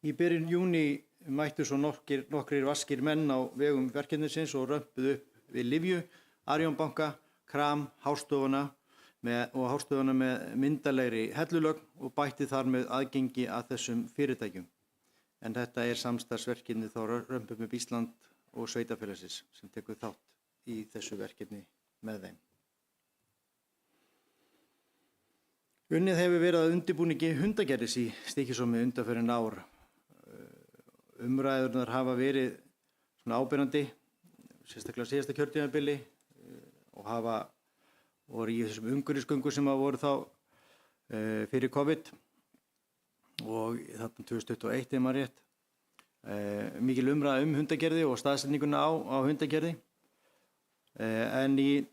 Í byrjun júní mættu svo nokkrir vaskir menn á vegum verkefnisins og römpuðu upp við Lyfju, Arionbanka, Kram, Hárstofuna með myndarlegri hellulögn og bætti þar með aðgengi að þessum fyrirtækjum. En þetta samstarfsverkefni þá Römpum upp Ísland og Sveitarfélagsins sem tekur þátt í þessu verkefni með þeim. Unnið hefur verið að undirbúningi hundagerðis í Stykkishólmi undanfarin ár. Umræðurnar hafa verið svona áberandi, sérstaklega síðasta kjörtímabili og voru í þessum umhverfisgöngum sem voru þá fyrir COVID og þarna 2021 ef maður rétt. Mikil umræða hundagerði og staðsetninguna á hundagerði. En í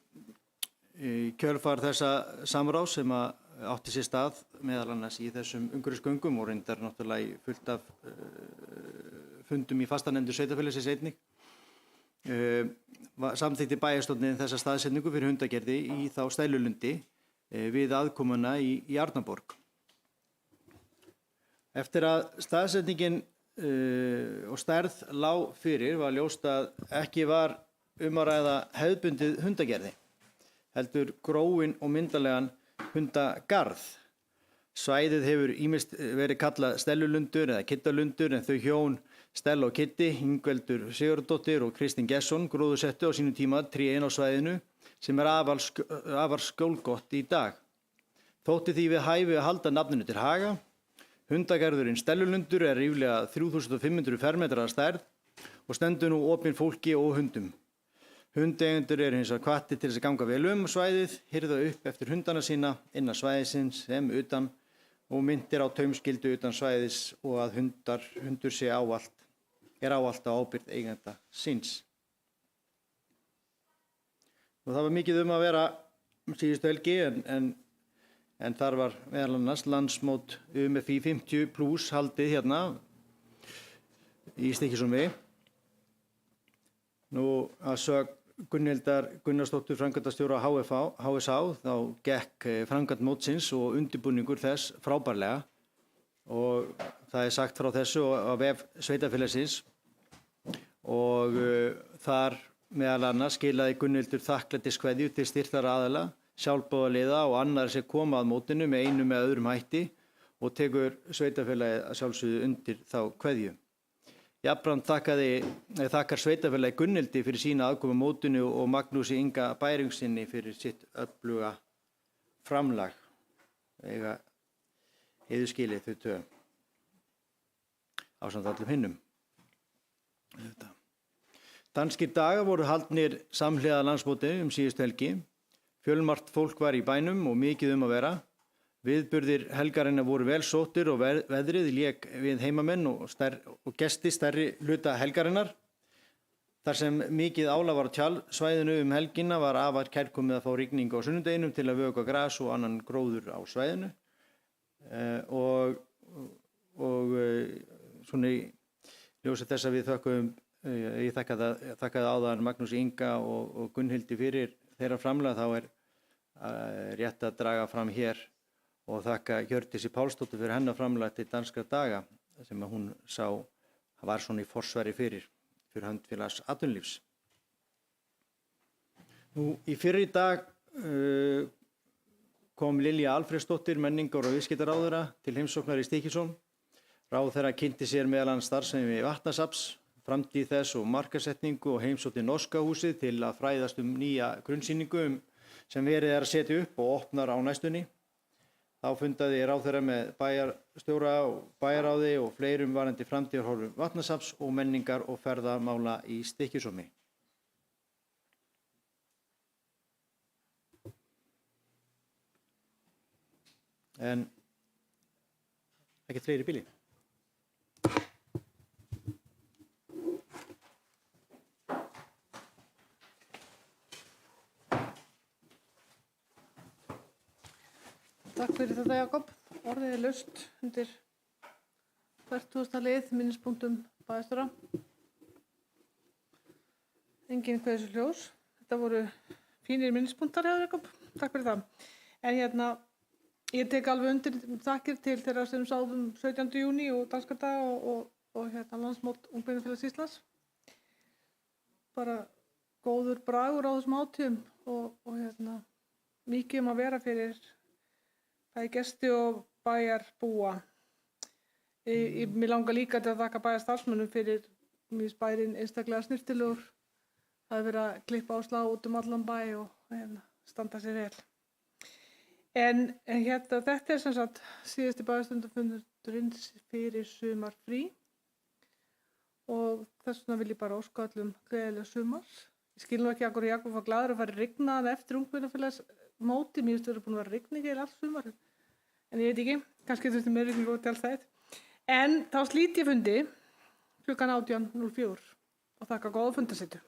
kjölfar þessa samráðs sem átti sér stað meðal annars í þessum umhverfisgöngum og reyndar náttúrulega í fullt af fundum í fastanefndu sveitarfélagsins einnig. Samþykkti bæjarstjórnin þessa staðsetningu fyrir hundagerði í þá Stælulundi við aðkomuna í Arnarborg. Eftir að staðsetningin og stærð lá fyrir var ljóst að ekki var að ræða hefðbundið hundagerði, heldur gróinn og myndarlegan hundagarð. Svæðið hefur ýmist verið kallað Stellulundur eða Kittalundur en þau hjón Stella og Kitti, Ingveldur Sigurðardóttir og Kristinn Gesson gróðursettu á sínum tíma trén á svæðinu sem afar skjólgott í dag. Þótti því við hæfi að halda nafninu til haga. Hundagarðurinn Stellulundur ríflega 3500 fermetrar að stærð og stendur nú opinn fólki og hundum. Hundeigendur hins vegar hvattir til þess að ganga vel svæðið, hirða upp eftir hundana sína innan svæðisins sem utan og myndir á taumskyldu utan svæðis og að hundur sé ávallt á ábyrgð eigenda síns. Og það var mikið að vera síðustu helgi en þar var meðal annars landsmót UMFI 50+ haldið hérna í Stykkishólmi. Nú að sögn Gunnhildar Gunnarsdóttur framkvæmdastjóra HSA þá gekk framkvæmd mótsins og undirbúningur þess frábærlega og það sagt frá þessu á vef sveitarfélagsins og þar meðal annars skilaði Gunnhildur þakklætiskveðju til styrktara aðila, sjálfboðaliða og annar sem koma að mótinu með einum eða öðrum hætti og tekur sveitarfélagið að sjálfsögðu undir þá kveðju. Jafnframt þakkar sveitarfélagi Gunnhildi fyrir sína aðkomu mótinu og Magnúsi Inga Bæringssyni fyrir sitt öfluga framlag. Eiga heiðurskilið þau tvö ásamt öllum hinnum. Danskir dagar voru haldnir samhliða landsmóti síðustu helgi. Fjölmargt fólk var í bænum og mikið að vera. Viðburðir helgarinnar voru vel sóttir og veðrið lék við heimamenn og gesti stærri hluta helgarinnar. Þar sem mikið álag var á tjaldsvæðinu helgina var afar kærkomið að fá rigningu á sunnudeginum til að vökva gras og annan gróður á svæðinu. Og svona í ljósi þess að við þökkum ég þakkaði áðan Magnús Inga og Gunnhildi fyrir þeirra framlag, þá er rétt að draga fram hér og þakka Hjördísi Pálsdóttur fyrir hennar framlag til danskra daga sem hún sá var svona í forsvari fyrir hönd félags atvinnulífs. Nú, í fyrri dag kom Lilja Alfreðsdóttir, menningar- og viðskiptaráðherra, til heimsóknar í Stykkishólm. Ráðherra kynnti sér meðal annars starfsemi vatnsafls, framtíð þess og markaðssetningu og heimsótti Norska húsið til að fræðast nýja grunnsýningu sem verið er að setja upp og opnar á næstunni. Þá fundaði ráðherra með bæjarstjóra og bæjaráði og fleirum varandi framtíðarhorfum vatnsafls og menningar og ferðamála í Stykkishólmi. En ekkert fleiri í bili. Takk fyrir þetta, Jakob. Orðið er laust undir 40. lið minnispunktum bæjarstjóra. Engin kveðis og ljós. Þetta voru fínir minnispunktar, Jakob. Takk fyrir það. En ég tek alveg undir þakkir til þeirra sem sáðum 17. júní og danska dag og landsmót Ungmennafélags Íslands. Bara góður bragur á þessum hátíðum og mikið að vera fyrir bæði gesti og bæjarbúa. Mér langar líka til að þakka bæjarstarfsmönnum fyrir bærin einstaklega snyrtilegur. Það er verið að klippa á slá út allan bæ og standa sér vel. En þetta er sem sagt síðasti bæjarstundafundurinn fyrir sumarfrí og þess vegna vil ég bara óska öllum gleðilega sumar. Ég skil nú ekki akkur Jakob var glaður að fara rignað eftir ungmennafélagsmóti. Mér finnst búin að vera rigning allt sumar. En ég veit ekki, kannski þurfti meira rigning út í alls það. En þá slít ég fundi klukkan 18:04 og þakka góða fundarsetu.